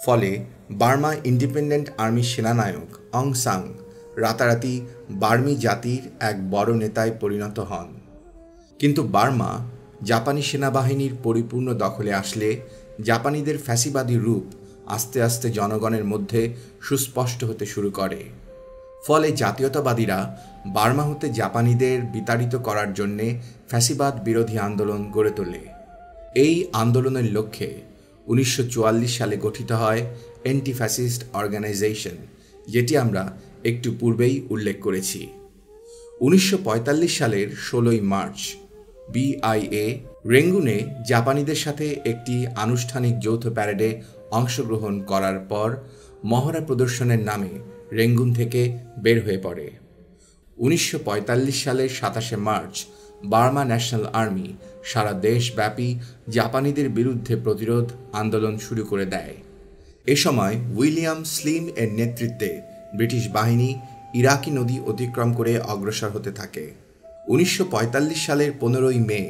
ফলে বার্মা ইন্ডিপেন্ডেন্ট আর্মির সেনানায়ক অং সাং রাতারাতি বার্মি জাতির এক বড় নেতায় পরিণত হন। কিন্তু বার্মা জাপানি সেনাবাহিনীর পরিপূর্ণ দখলে আসলে জাপানিদের ফ্যাসিবাদী রূপ আস্তে আস্তে জনগণের মধ্যে সুস্পষ্ট হতে শুরু করে। ফলে জাতীয়তাবাদীরা বার্মা হতে জাপানিদের বিতাড়িত করার জন্যে ফ্যাসিবাদ বিরোধী আন্দোলন গড়ে তোলে। এই আন্দোলনের লক্ষ্যে 1944 সালে গঠিত হয় অ্যান্টি ফ্যাসিস্ট অর্গানাইজেশন, যেটি আমরা একটু পূর্বেই উল্লেখ করেছি। 1945 সালের 16 মার্চ বিআইএ রেঙ্গুনে জাপানিদের সাথে একটি আনুষ্ঠানিক যৌথ প্যারেডে অংশগ্রহণ করার পর মহড়া প্রদর্শনের নামে রেঙ্গুন থেকে বের হয়ে পড়ে। 1945 সালের 27 মার্চ বার্মা ন্যাশনাল আর্মি সারা দেশব্যাপী জাপানিদের বিরুদ্ধে প্রতিরোধ আন্দোলন শুরু করে দেয়। এ সময় উইলিয়াম স্লিম এর নেতৃত্বে ব্রিটিশ বাহিনী ইরাকি নদী অতিক্রম করে অগ্রসর হতে থাকে। 1945 সালের 15 মে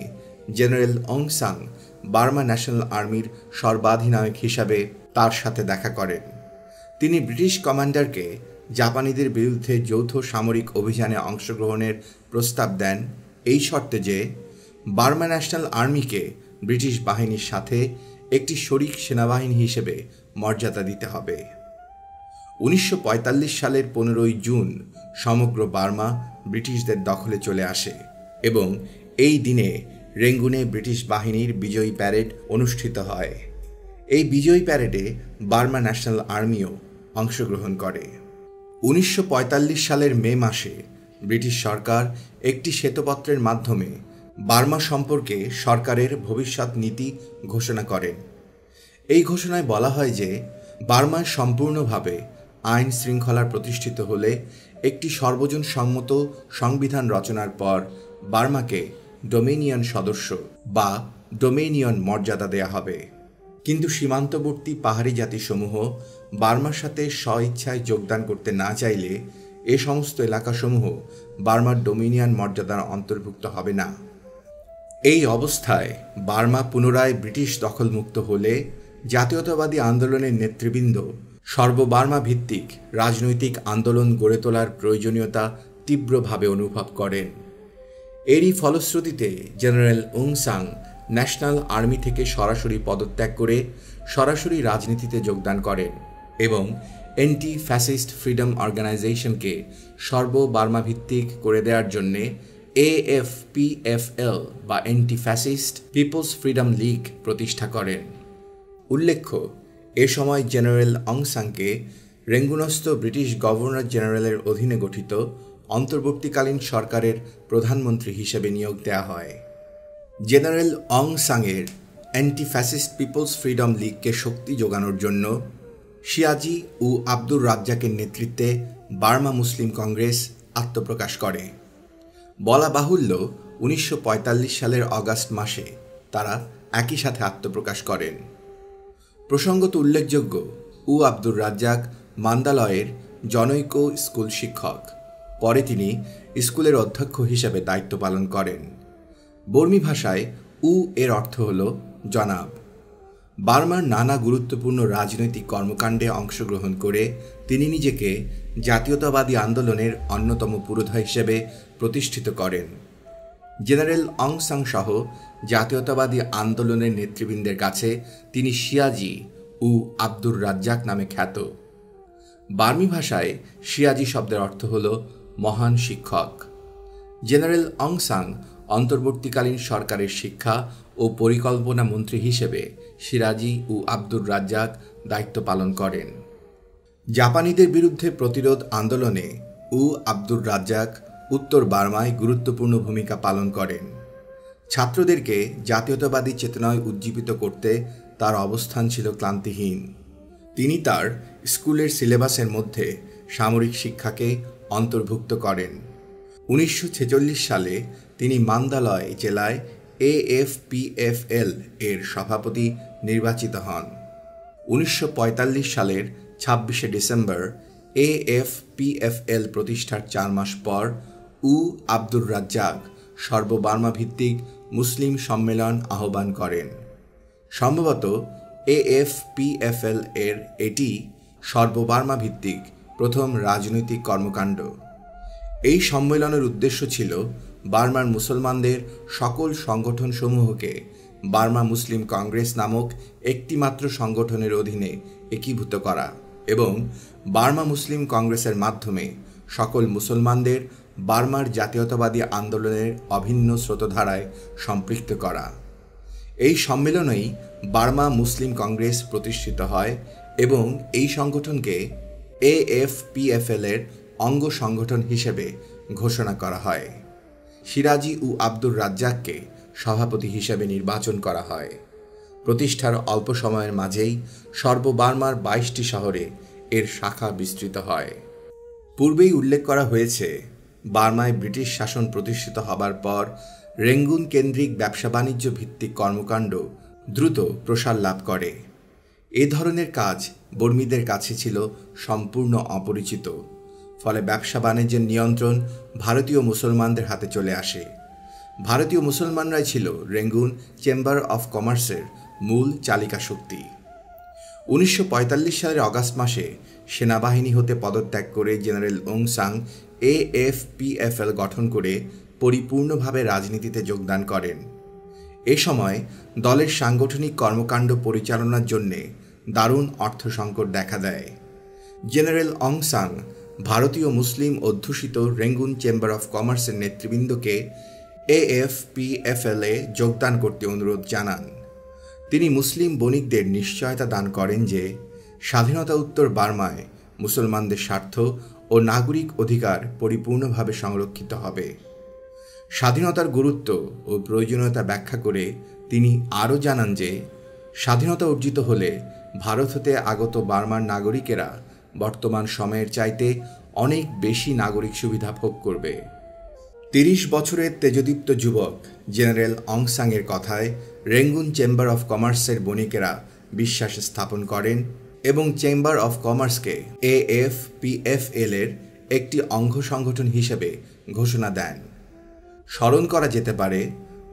জেনারেল অং সাং বার্মা ন্যাশনাল আর্মির সর্বাধিনায়ক হিসাবে তার সাথে দেখা করেন। তিনি ব্রিটিশ কমান্ডারকে জাপানিদের বিরুদ্ধে যৌথ সামরিক অভিযানে অংশগ্রহণের প্রস্তাব দেন, এই শর্তে যে বার্মা ন্যাশনাল আর্মিকে ব্রিটিশ বাহিনীর সাথে একটি শরিক সেনাবাহিনী হিসেবে মর্যাদা দিতে হবে। 1945 সালের 15 জুন সমগ্র বার্মা ব্রিটিশদের দখলে চলে আসে এবং এই দিনে রেঙ্গুনে ব্রিটিশ বাহিনীর বিজয়ী প্যারেড অনুষ্ঠিত হয়। এই বিজয়ী প্যারেডে বার্মা ন্যাশনাল আর্মিও অংশগ্রহণ করে। 1945 সালের মে মাসে ব্রিটিশ সরকার একটি শ্বেতপত্রের মাধ্যমে বার্মা সম্পর্কে সরকারের ভবিষ্যৎ নীতি ঘোষণা করেন। এই ঘোষণায় বলা হয় যে বার্মায় সম্পূর্ণভাবে আইন শৃঙ্খলা প্রতিষ্ঠিত হলে একটি সর্বজন সম্মত সংবিধান রচনার পর বার্মাকে ডোমেনিয়ন সদস্য বা ডোমেনিয়ন মর্যাদা দেয়া হবে। কিন্তু সীমান্তবর্তী পাহাড়ি জাতিসমূহ বার্মার সাথে স্বইচ্ছায় যোগদান করতে না চাইলে এ সমস্ত এলাকাসমূহ বার্মার ডোমিনিয়ন মর্যাদার অন্তর্ভুক্ত হবে না। এই অবস্থায় বার্মা পুনরায় ব্রিটিশ দখলমুক্ত হলে জাতীয়তাবাদী আন্দোলনের নেতৃবৃন্দ সর্ববার্মা ভিত্তিক রাজনৈতিক আন্দোলন গড়ে তোলার প্রয়োজনীয়তা তীব্রভাবে অনুভব করেন। এরই ফলশ্রুতিতে General Aung San National Army থেকে সরাসরি পদত্যাগ করে সরাসরি রাজনীতিতে যোগদান করেন এবং অ্যান্টি ফ্যাসিস্ট ফ্রিডম অর্গানাইজেশনকে সর্ববার্মা ভিত্তিক করে দেওয়ার জন্যে AFPFL বা Anti Fascist People's Freedom League প্রতিষ্ঠা করেন। উল্লেখ্য, এ সময় জেনারেল অং সাংকে রেঙ্গুনস্থ ব্রিটিশ গভর্নর জেনারেলের অধীনে গঠিত অন্তর্বর্তীকালীন সরকারের প্রধানমন্ত্রী হিসেবে নিয়োগ দেওয়া হয়। General Aung সাংয়ের anti Fascist People's freedom লীগকে শক্তি যোগানোর জন্য শিয়াজি ও আব্দুর রাজ্জাকের নেতৃত্বে বার্মা মুসলিম কংগ্রেস আত্মপ্রকাশ করে। বলা বাহুল্য 1945 সালের অগাস্ট মাসে তারা একই সাথে আত্মপ্রকাশ করেন। প্রসঙ্গত উল্লেখযোগ্য, আব্দুর রাজ্জাক মান্দালয়ের জনৈক স্কুল শিক্ষক। পরে তিনি স্কুলের অধ্যক্ষ হিসেবে দায়িত্ব পালন করেন। বর্মী ভাষায় এর অর্থ হল জনাব। বার্মার নানা গুরুত্বপূর্ণ রাজনৈতিক কর্মকাণ্ডে অংশগ্রহণ করে তিনি নিজেকে জাতীয়তাবাদী আন্দোলনের অন্যতম পুরোধা হিসেবে প্রতিষ্ঠিত করেন। জেনারেল অং সাং সহ জাতীয়তাবাদী আন্দোলনের নেতৃবৃন্দের কাছে তিনি শিয়াজি ও আব্দুর রাজ্জাক নামে খ্যাত। বার্মি ভাষায় শিয়াজি শব্দের অর্থ হল মহান শিক্ষক। জেনারেল অং সাং অন্তর্বর্তীকালীন সরকারের শিক্ষা ও পরিকল্পনা মন্ত্রী হিসেবে শিরাজি ও আব্দুর রাজ্জাক দায়িত্ব পালন করেন। জাপানিদের বিরুদ্ধে প্রতিরোধ আন্দোলনে আব্দুর রাজ্জাক উত্তর বার্মায় গুরুত্বপূর্ণ ভূমিকা পালন করেন। ছাত্রদেরকে জাতীয়তাবাদী চেতনায় উজ্জীবিত করতে তার অবস্থান ছিল ক্লান্তিহীন। তিনি তার স্কুলের সিলেবাসের মধ্যে সামরিক শিক্ষাকে অন্তর্ভুক্ত করেন। 1946 সালে তিনি মান্দালয় জেলায় AFPFL এর সভাপতি নির্বাচিত হন। 1945 সালের 26শে ডিসেম্বর AFPFL প্রতিষ্ঠার 4 মাস পর আব্দুর রাজ্জাক সর্ববার্মা ভিত্তিক মুসলিম সম্মেলন আহ্বান করেন। সম্ভবত AFPFL এর এটি সর্ববার্মা ভিত্তিক প্রথম রাজনৈতিক কর্মকাণ্ড। এই সম্মেলনের উদ্দেশ্য ছিল বার্মার মুসলমানদের সকল সংগঠনসমূহকে বার্মা মুসলিম কংগ্রেস নামক একটিমাত্র সংগঠনের অধীনে একীভূত করা এবং বার্মা মুসলিম কংগ্রেসের মাধ্যমে সকল মুসলমানদের বার্মার জাতীয়তাবাদী আন্দোলনের অভিন্ন স্রোতধারায় সম্পৃক্ত করা। এই সম্মেলনেই বার্মা মুসলিম কংগ্রেস প্রতিষ্ঠিত হয় এবং এই সংগঠনকে AFPFL এর অঙ্গ সংগঠন হিসেবে ঘোষণা করা হয়। সিরাজি ও আব্দুর রাজ্জাককে সভাপতি হিসেবে নির্বাচন করা হয়। প্রতিষ্ঠার অল্প সময়ের মাঝেই সর্ববার্মার 22টি শহরে এর শাখা বিস্তৃত হয়। পূর্বেই উল্লেখ করা হয়েছে, বার্মায় ব্রিটিশ শাসন প্রতিষ্ঠিত হবার পর রেঙ্গুন কেন্দ্রিক ব্যবসা বাণিজ্য ভিত্তিক কর্মকাণ্ড দ্রুত প্রসার লাভ করে। এ ধরনের কাজ বর্মীদের কাছে ছিল সম্পূর্ণ অপরিচিত। ফলে ব্যবসা বাণিজ্যের নিয়ন্ত্রণ ভারতীয় মুসলমানদের হাতে চলে আসে। ভারতীয় মুসলমানরাই ছিল রেঙ্গুন চেম্বার অফ কমার্সের মূল চালিকা শক্তি। 1945 সালের অগাস্ট মাসে সেনাবাহিনী হতে পদত্যাগ করে জেনারেল ওং সাং AFPFL গঠন করে পরিপূর্ণভাবে রাজনীতিতে যোগদান করেন। এ সময় দলের সাংগঠনিক কর্মকাণ্ড পরিচালনার জন্যে দারুণ অর্থ সংকট দেখা দেয়। জেনারেল অং সাং ভারতীয় মুসলিম অধ্যুষিত রেঙ্গুন চেম্বার অফ কমার্সের নেতৃবৃন্দকে AFPFL-এ যোগদান করতে অনুরোধ জানান। তিনি মুসলিম বণিকদের নিশ্চয়তা দান করেন যে স্বাধীনতা উত্তর বার্মায় মুসলমানদের স্বার্থ ও নাগরিক অধিকার পরিপূর্ণভাবে সংরক্ষিত হবে। স্বাধীনতার গুরুত্ব ও প্রয়োজনীয়তা ব্যাখ্যা করে তিনি আরও জানান যে স্বাধীনতা অর্জিত হলে ভারত হতে আগত বার্মার নাগরিকেরা বর্তমান সময়ের চাইতে অনেক বেশি নাগরিক সুবিধা ভোগ করবে। 30 বছরের তেজদীপ্ত যুবক জেনারেল অং সাংয়ের কথায় রেঙ্গুন চেম্বার অফ কমার্সের বণিকেরা বিশ্বাস স্থাপন করেন এবং চেম্বার অফ কমার্সকে AFPFL-এর একটি অঙ্গ সংগঠন হিসেবে ঘোষণা দেন। স্মরণ করা যেতে পারে,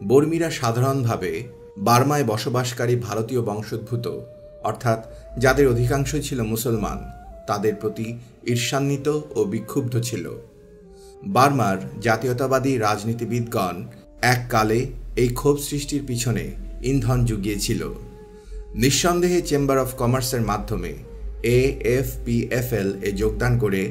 বর্মীরা সাধারণভাবে বার্মায় বসবাসকারী ভারতীয় বংশোদ্ভূত অর্থাৎ যাদের অধিকাংশই ছিল মুসলমান, তাদের প্রতি ঈর্ষান্বিত ও বিক্ষুব্ধ ছিল। বার্মার জাতীয়তাবাদী রাজনীতিবিদগণ এককালে এই ক্ষোভ সৃষ্টির পিছনে ইন্ধন জুগিয়েছিল। নিঃসন্দেহে চেম্বার অফ কমার্সের মাধ্যমে AFPFL-এ যোগদান করে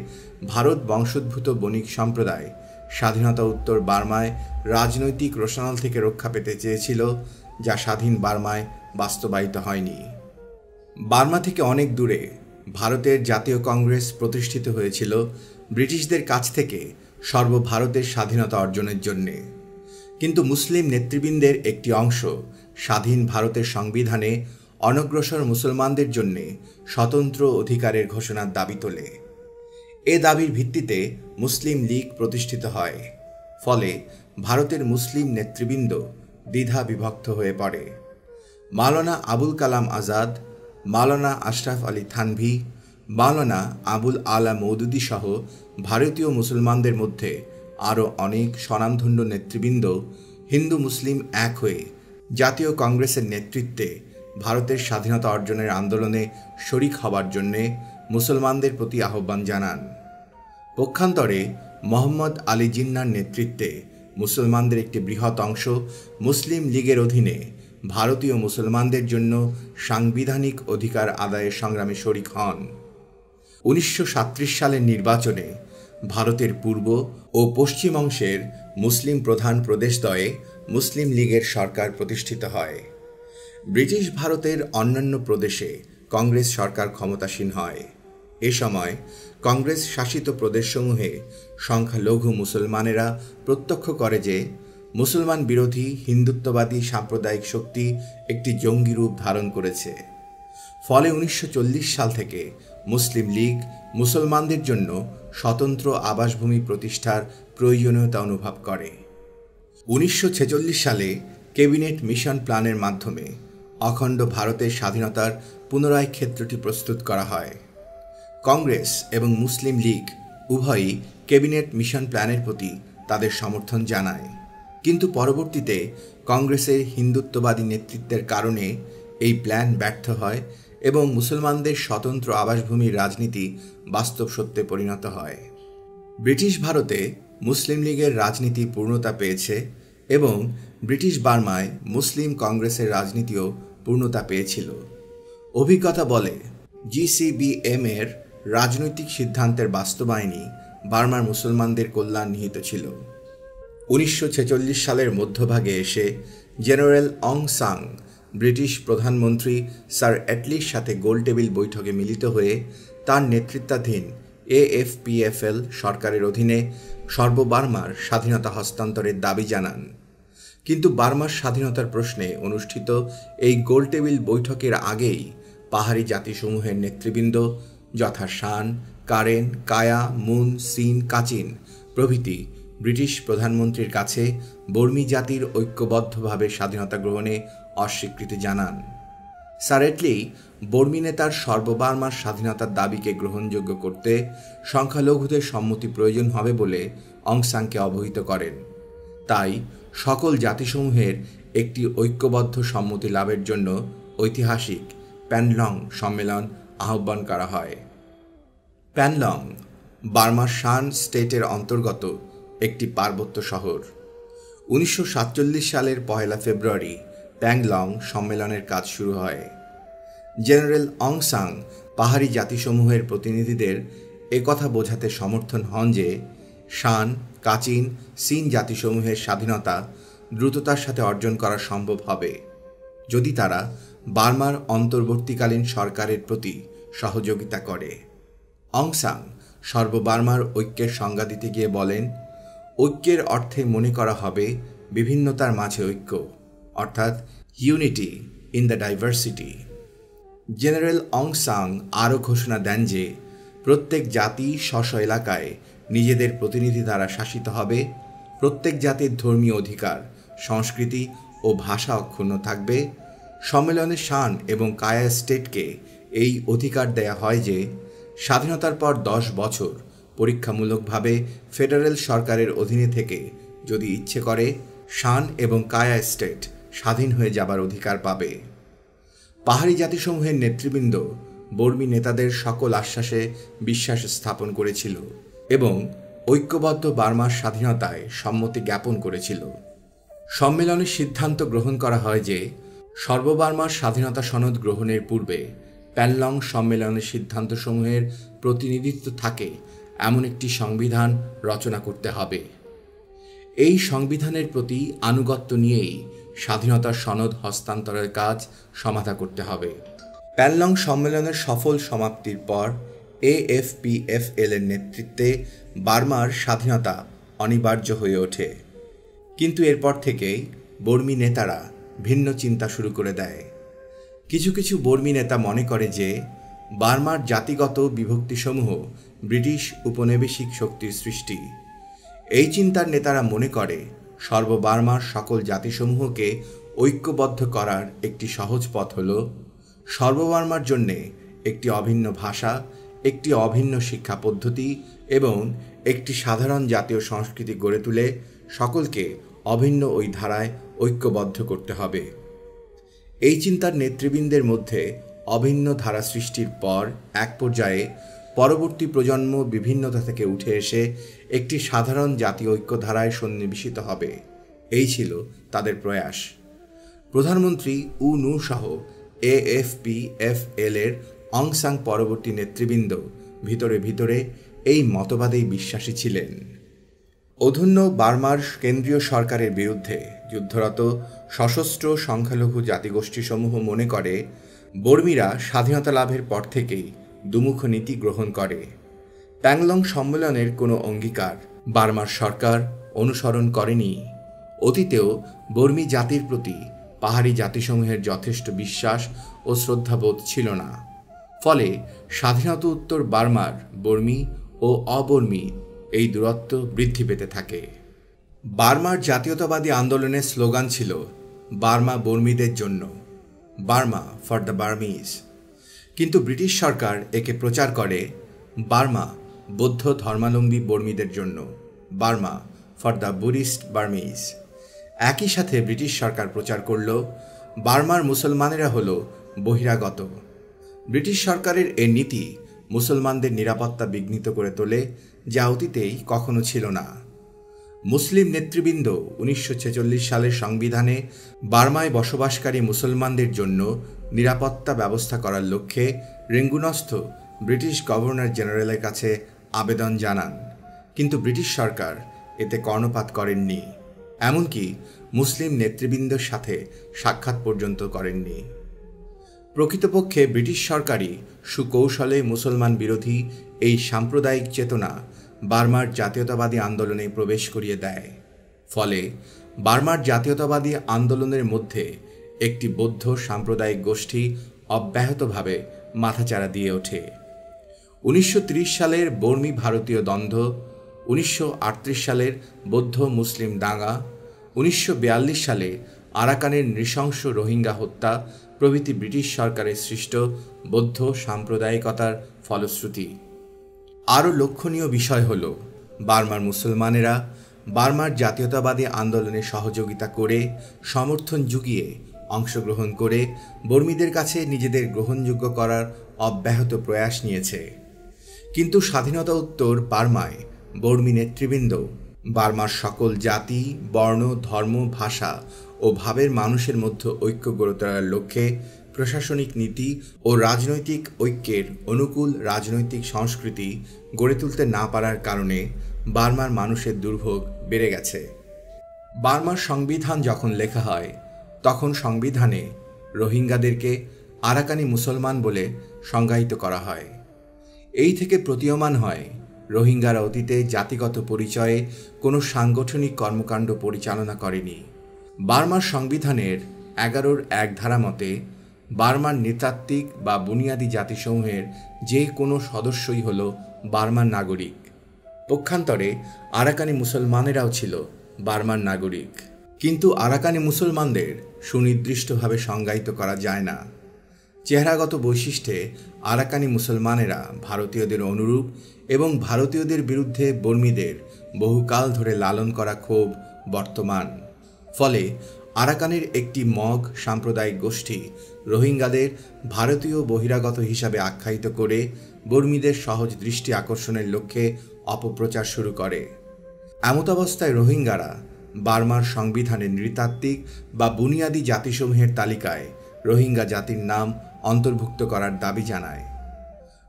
ভারত বংশোদ্ভূত বণিক সম্প্রদায় স্বাধীনতা উত্তর বার্মায় রাজনৈতিক রোষানল থেকে রক্ষা পেতে চেয়েছিল, যা স্বাধীন বার্মায় বাস্তবায়িত হয়নি। বার্মা থেকে অনেক দূরে ভারতের জাতীয় কংগ্রেস প্রতিষ্ঠিত হয়েছিল ব্রিটিশদের কাছ থেকে সর্বভারতের স্বাধীনতা অর্জনের জন্যে। কিন্তু মুসলিম নেতৃবৃন্দের একটি অংশ স্বাধীন ভারতের সংবিধানে অনগ্রসর মুসলমানদের জন্যে স্বতন্ত্র অধিকারের ঘোষণার দাবি তোলে। এ দাবির ভিত্তিতে মুসলিম লীগ প্রতিষ্ঠিত হয়। ফলে ভারতের মুসলিম নেতৃবৃন্দ দ্বিধা বিভক্ত হয়ে পড়ে। মাওলানা আবুল কালাম আজাদ, মাওলানা আশরাফ আলী থানভী, মাওলানা আবুল আলা মওদুদী সহ ভারতীয় মুসলমানদের মধ্যে আরও অনেক স্বনামধন্য নেতৃবৃন্দ হিন্দু মুসলিম এক হয়ে জাতীয় কংগ্রেসের নেতৃত্বে ভারতের স্বাধীনতা অর্জনের আন্দোলনে শরিক হবার জন্যে মুসলমানদের প্রতি আহ্বান জানান। পক্ষান্তরে মোহাম্মদ আলী জিন্নার নেতৃত্বে মুসলমানদের একটি বৃহৎ অংশ মুসলিম লীগের অধীনে ভারতীয় মুসলমানদের জন্য সাংবিধানিক অধিকার আদায়ের সংগ্রামে শরিক হন। 1937 সালের নির্বাচনে ভারতের পূর্ব ও পশ্চিম অংশের মুসলিম প্রধান প্রদেশদ্বয়ে মুসলিম লীগের সরকার প্রতিষ্ঠিত হয়। ব্রিটিশ ভারতের অন্যান্য প্রদেশে কংগ্রেস সরকার ক্ষমতাসীন হয়। এ সময় কংগ্রেস শাসিত প্রদেশসমূহে সংখ্যালঘু মুসলমানেরা প্রত্যক্ষ করে যে মুসলমান বিরোধী হিন্দুত্ববাদী সাম্প্রদায়িক শক্তি একটি জঙ্গি রূপ ধারণ করেছে। ফলে 1940 সাল থেকে মুসলিম লীগ মুসলমানদের জন্য স্বতন্ত্র আবাসভূমি প্রতিষ্ঠার প্রয়োজনীয়তা অনুভব করে। 1946 সালে ক্যাবিনেট মিশন প্ল্যানের মাধ্যমে অখণ্ড ভারতের স্বাধীনতার পুনরায় ক্ষেত্রটি প্রস্তুত করা হয়। কংগ্রেস এবং মুসলিম লীগ উভয়ই ক্যাবিনেট মিশন প্ল্যানের প্রতি তাদের সমর্থন জানায়, কিন্তু পরবর্তীতে কংগ্রেসের হিন্দুত্ববাদী নেতৃত্বের কারণে এই প্ল্যান ব্যর্থ হয় এবং মুসলমানদের স্বতন্ত্র আবাসভূমির রাজনীতি বাস্তব সত্যে পরিণত হয়। ব্রিটিশ ভারতে মুসলিম লীগের রাজনীতি পূর্ণতা পেয়েছে এবং ব্রিটিশ বার্মায় মুসলিম কংগ্রেসের রাজনীতিও পূর্ণতা পেয়েছিল। অভিজ্ঞতা বলে GCBM-এর রাজনৈতিক সিদ্ধান্তের বাস্তবায়নই বার্মার মুসলমানদের কল্যাণ নিহিত ছিল। 1946 সালের মধ্যভাগে এসে জেনারেল অং সাং ব্রিটিশ প্রধানমন্ত্রী স্যার অ্যাটলির সাথে গোলটেবিল বৈঠকে মিলিত হয়ে তার নেতৃত্বাধীন AFPFL সরকারের অধীনে সর্ববার্মার স্বাধীনতা হস্তান্তরের দাবি জানান। কিন্তু বার্মার স্বাধীনতার প্রশ্নে অনুষ্ঠিত এই গোলটেবিল বৈঠকের আগেই পাহাড়ি জাতিসমূহের নেতৃবৃন্দ যথা শান, কারেন, কায়া, মুন, সিন, কাচিন প্রভৃতি ব্রিটিশ প্রধানমন্ত্রীর কাছে বর্মী জাতির ঐক্যবদ্ধভাবে স্বাধীনতা গ্রহণে অস্বীকৃতি জানান। স্যার অ্যাটলি বর্মী নেতার সর্ববার্মার স্বাধীনতার দাবিকে গ্রহণযোগ্য করতে সংখ্যালঘুদের সম্মতি প্রয়োজন হবে বলে অং সাংকে অবহিত করেন। তাই সকল জাতিসমূহের একটি ঐক্যবদ্ধ সম্মতি লাভের জন্য ঐতিহাসিক প্যানলং সম্মেলন আহ্বান করা হয়। প্যানলং বার্মার শান স্টেটের অন্তর্গত একটি পার্বত্য শহর। 1947 সালের 1 ফেব্রুয়ারি প্যাংলং সম্মেলনের কাজ শুরু হয়। জেনারেল অং সাং পাহাড়ি জাতিসমূহের প্রতিনিধিদের একথা বোঝাতে সমর্থন হন যে শান, কাচিন, সিন জাতিসমূহের স্বাধীনতা দ্রুততার সাথে অর্জন করা সম্ভব হবে যদি তারা বার্মার অন্তর্বর্তীকালীন সরকারের প্রতি সহযোগিতা করে। অং সাং সর্ববার্মার ঐক্যের সংজ্ঞা দিতে গিয়ে বলেন, ঐক্যের অর্থে মনে করা হবে বিভিন্নতার মাঝে ঐক্য, অর্থাৎ unity in the diversity. General Aung San আরও ঘোষণা দেন যে প্রত্যেক জাতি স্ব এলাকায় নিজেদের প্রতিনিধি দ্বারা শাসিত হবে, প্রত্যেক জাতির ধর্মীয় অধিকার, সংস্কৃতি ও ভাষা অক্ষুণ্ণ থাকবে। সম্মেলনে শান এবং কায়া স্টেটকে এই অধিকার দেয়া হয় যে স্বাধীনতার পর 10 বছর পরীক্ষামূলকভাবে ফেডারেল সরকারের অধীনে থেকে যদি ইচ্ছে করে শান এবং কায়া স্টেট স্বাধীন হয়ে যাবার অধিকার পাবে। পাহাড়ি জাতিসমূহের নেতৃবৃন্দ বর্মী নেতাদের সকল আশ্বাসে বিশ্বাস স্থাপন করেছিল এবং ঐক্যবদ্ধ বার্মার স্বাধীনতায় সম্মতি জ্ঞাপন করেছিল। সম্মেলনে সিদ্ধান্ত গ্রহণ করা হয় যে সর্ববার্মার স্বাধীনতা সনদ গ্রহণের পূর্বে প্যানলং সম্মেলনের সিদ্ধান্তসমূহের প্রতিনিধিত্ব থাকে এমন একটি সংবিধান রচনা করতে হবে। এই সংবিধানের প্রতি আনুগত্য নিয়েই স্বাধীনতার সনদ হস্তান্তরের কাজ সমাধা করতে হবে। প্যানলং সম্মেলনের সফল সমাপ্তির পর AFPFL এর নেতৃত্বে বার্মার স্বাধীনতা অনিবার্য হয়ে ওঠে। কিন্তু এরপর থেকেই বর্মী নেতারা ভিন্ন চিন্তা শুরু করে দেয়। কিছু কিছু বর্মী নেতা মনে করে যে বার্মার জাতিগত বিভক্তিসমূহ ব্রিটিশ উপনিবেশিক শক্তির সৃষ্টি। এই চিন্তার নেতারা মনে করে সর্ববার্মার সকল জাতিসমূহকে ঐক্যবদ্ধ করার একটি সহজ পথ হল সর্ববার্মার জন্যে একটি অভিন্ন ভাষা, একটি অভিন্ন শিক্ষা পদ্ধতি এবং একটি সাধারণ জাতীয় সংস্কৃতি গড়ে তুলে সকলকে অভিন্ন ওই ধারায় ঐক্যবদ্ধ করতে হবে। এই চিন্তার নেতৃবৃন্দের মধ্যে অভিন্ন ধারা সৃষ্টির পর এক পর্যায়ে পরবর্তী প্রজন্ম বিভিন্নতা থেকে উঠে এসে একটি সাধারণ জাতীয় ঐক্য ধারায় সন্নিবেশিত হবে, এই ছিল তাদের প্রয়াস। প্রধানমন্ত্রী উ নু সহ AFPFL এর অং সাং পরবর্তী নেতৃবৃন্দ ভিতরে ভিতরে এই মতবাদেই বিশ্বাসী ছিলেন। অধুন্য বার্মার কেন্দ্রীয় সরকারের বিরুদ্ধে যুদ্ধরত সশস্ত্র সংখ্যালঘু জাতিগোষ্ঠীসমূহ মনে করে বর্মীরা স্বাধীনতা লাভের পর থেকেই দুমুখ নীতি গ্রহণ করে। প্যাংলং সম্মেলনের কোনো অঙ্গীকার বার্মার সরকার অনুসরণ করেনি। অতীতেও বর্মী জাতির প্রতি পাহাড়ি জাতিসমূহের যথেষ্ট বিশ্বাস ও শ্রদ্ধাবোধ ছিল না। ফলে স্বাধীনতা উত্তর বার্মার বর্মী ও অবর্মী এই দূরত্ব বৃদ্ধি পেতে থাকে। বার্মার জাতীয়তাবাদী আন্দোলনের স্লোগান ছিল বার্মা বর্মীদের জন্য, বার্মা ফর দ্য বার্মিজ। কিন্তু ব্রিটিশ সরকার একে প্রচার করে বার্মা বৌদ্ধ ধর্মাবলম্বী বর্মীদের জন্য, Burma for the Buddhist Burmese. একই সাথে ব্রিটিশ সরকার প্রচার করল বার্মার মুসলমানেরা হল বহিরাগত। ব্রিটিশ সরকারের এ নীতি মুসলমানদের নিরাপত্তা বিঘ্নিত করে তোলে, যা অতীতেই কখনো ছিল না। মুসলিম নেতৃবৃন্দ 1946 সালের সংবিধানে বার্মায় বসবাসকারী মুসলমানদের জন্য নিরাপত্তা ব্যবস্থা করার লক্ষ্যে রেঙ্গুনস্থ ব্রিটিশ গভর্নর জেনারেলের কাছে আবেদন জানান। কিন্তু ব্রিটিশ সরকার এতে কর্ণপাত করেননি, এমনকি মুসলিম নেতৃবৃন্দের সাথে সাক্ষাৎ পর্যন্ত করেননি। প্রকৃতপক্ষে ব্রিটিশ সরকারই সুকৌশলে মুসলমান বিরোধী এই সাম্প্রদায়িক চেতনা বার্মার জাতীয়তাবাদী আন্দোলনে প্রবেশ করিয়ে দেয়। ফলে বার্মার জাতীয়তাবাদী আন্দোলনের মধ্যে একটি বৌদ্ধ সাম্প্রদায়িক গোষ্ঠী অব্যাহতভাবে মাথাচাড়া দিয়ে ওঠে। 1930 সালের বর্মী ভারতীয় দ্বন্দ্ব, 1938 সালের বৌদ্ধ মুসলিম দাঙ্গা, 1942 সালে আরাকানের নৃশংস রোহিঙ্গা হত্যা প্রভৃতি ব্রিটিশ সরকারের সৃষ্ট বৌদ্ধ সাম্প্রদায়িকতার ফলশ্রুতি। আরও লক্ষণীয় বিষয় হল, বার্মার মুসলমানেরা বার্মার জাতীয়তাবাদী আন্দোলনে সহযোগিতা করে, সমর্থন জুগিয়ে, অংশগ্রহণ করে বর্মীদের কাছে নিজেদের গ্রহণযোগ্য করার অব্যাহত প্রয়াস নিয়েছে। কিন্তু স্বাধীনতা উত্তর বার্মায় বর্মী নেতৃবৃন্দ বার্মার সকল জাতি, বর্ণ, ধর্ম, ভাষা ও ভাবের মানুষের মধ্যে ঐক্য গড়ে তোলার লক্ষ্যে প্রশাসনিক নীতি ও রাজনৈতিক ঐক্যের অনুকূল রাজনৈতিক সংস্কৃতি গড়ে তুলতে না পারার কারণে বার্মার মানুষের দুর্ভোগ বেড়ে গেছে। বার্মার সংবিধান যখন লেখা হয়, তখন সংবিধানে রোহিঙ্গাদেরকে আরাকানি মুসলমান বলে সংজ্ঞায়িত করা হয়। এই থেকে প্রতীয়মান হয়, রোহিঙ্গারা অতীতে জাতিগত পরিচয়ে কোনো সাংগঠনিক কর্মকাণ্ড পরিচালনা করেনি। বার্মার সংবিধানের 11-1 ধারা মতে বার্মার নৃতাত্ত্বিক বা বুনিয়াদী জাতিসমূহের যে কোনো সদস্যই হল বার্মার নাগরিক। পক্ষান্তরে আরাকানি মুসলমানেরাও ছিল বার্মার নাগরিক। কিন্তু আরাকানি মুসলমানদের সুনির্দিষ্টভাবে সংজ্ঞায়িত করা যায় না। চেহারাগত বৈশিষ্ট্যে আরাকানি মুসলমানেরা ভারতীয়দের অনুরূপ এবং ভারতীয়দের বিরুদ্ধে বর্মীদের বহুকাল ধরে লালন করা ক্ষোভ বর্তমান। ফলে আরাকানের একটি মগ সাম্প্রদায়িক গোষ্ঠী রোহিঙ্গাদের ভারতীয় বহিরাগত হিসাবে আখ্যায়িত করে বর্মীদের সহজ দৃষ্টি আকর্ষণের লক্ষ্যে অপপ্রচার শুরু করে। এমতাবস্থায় রোহিঙ্গারা বার্মার সংবিধানের নৃতাত্ত্বিক বা বুনিয়াদী জাতিসমূহের তালিকায় রোহিঙ্গা জাতির নাম অন্তর্ভুক্ত করার দাবি জানায়।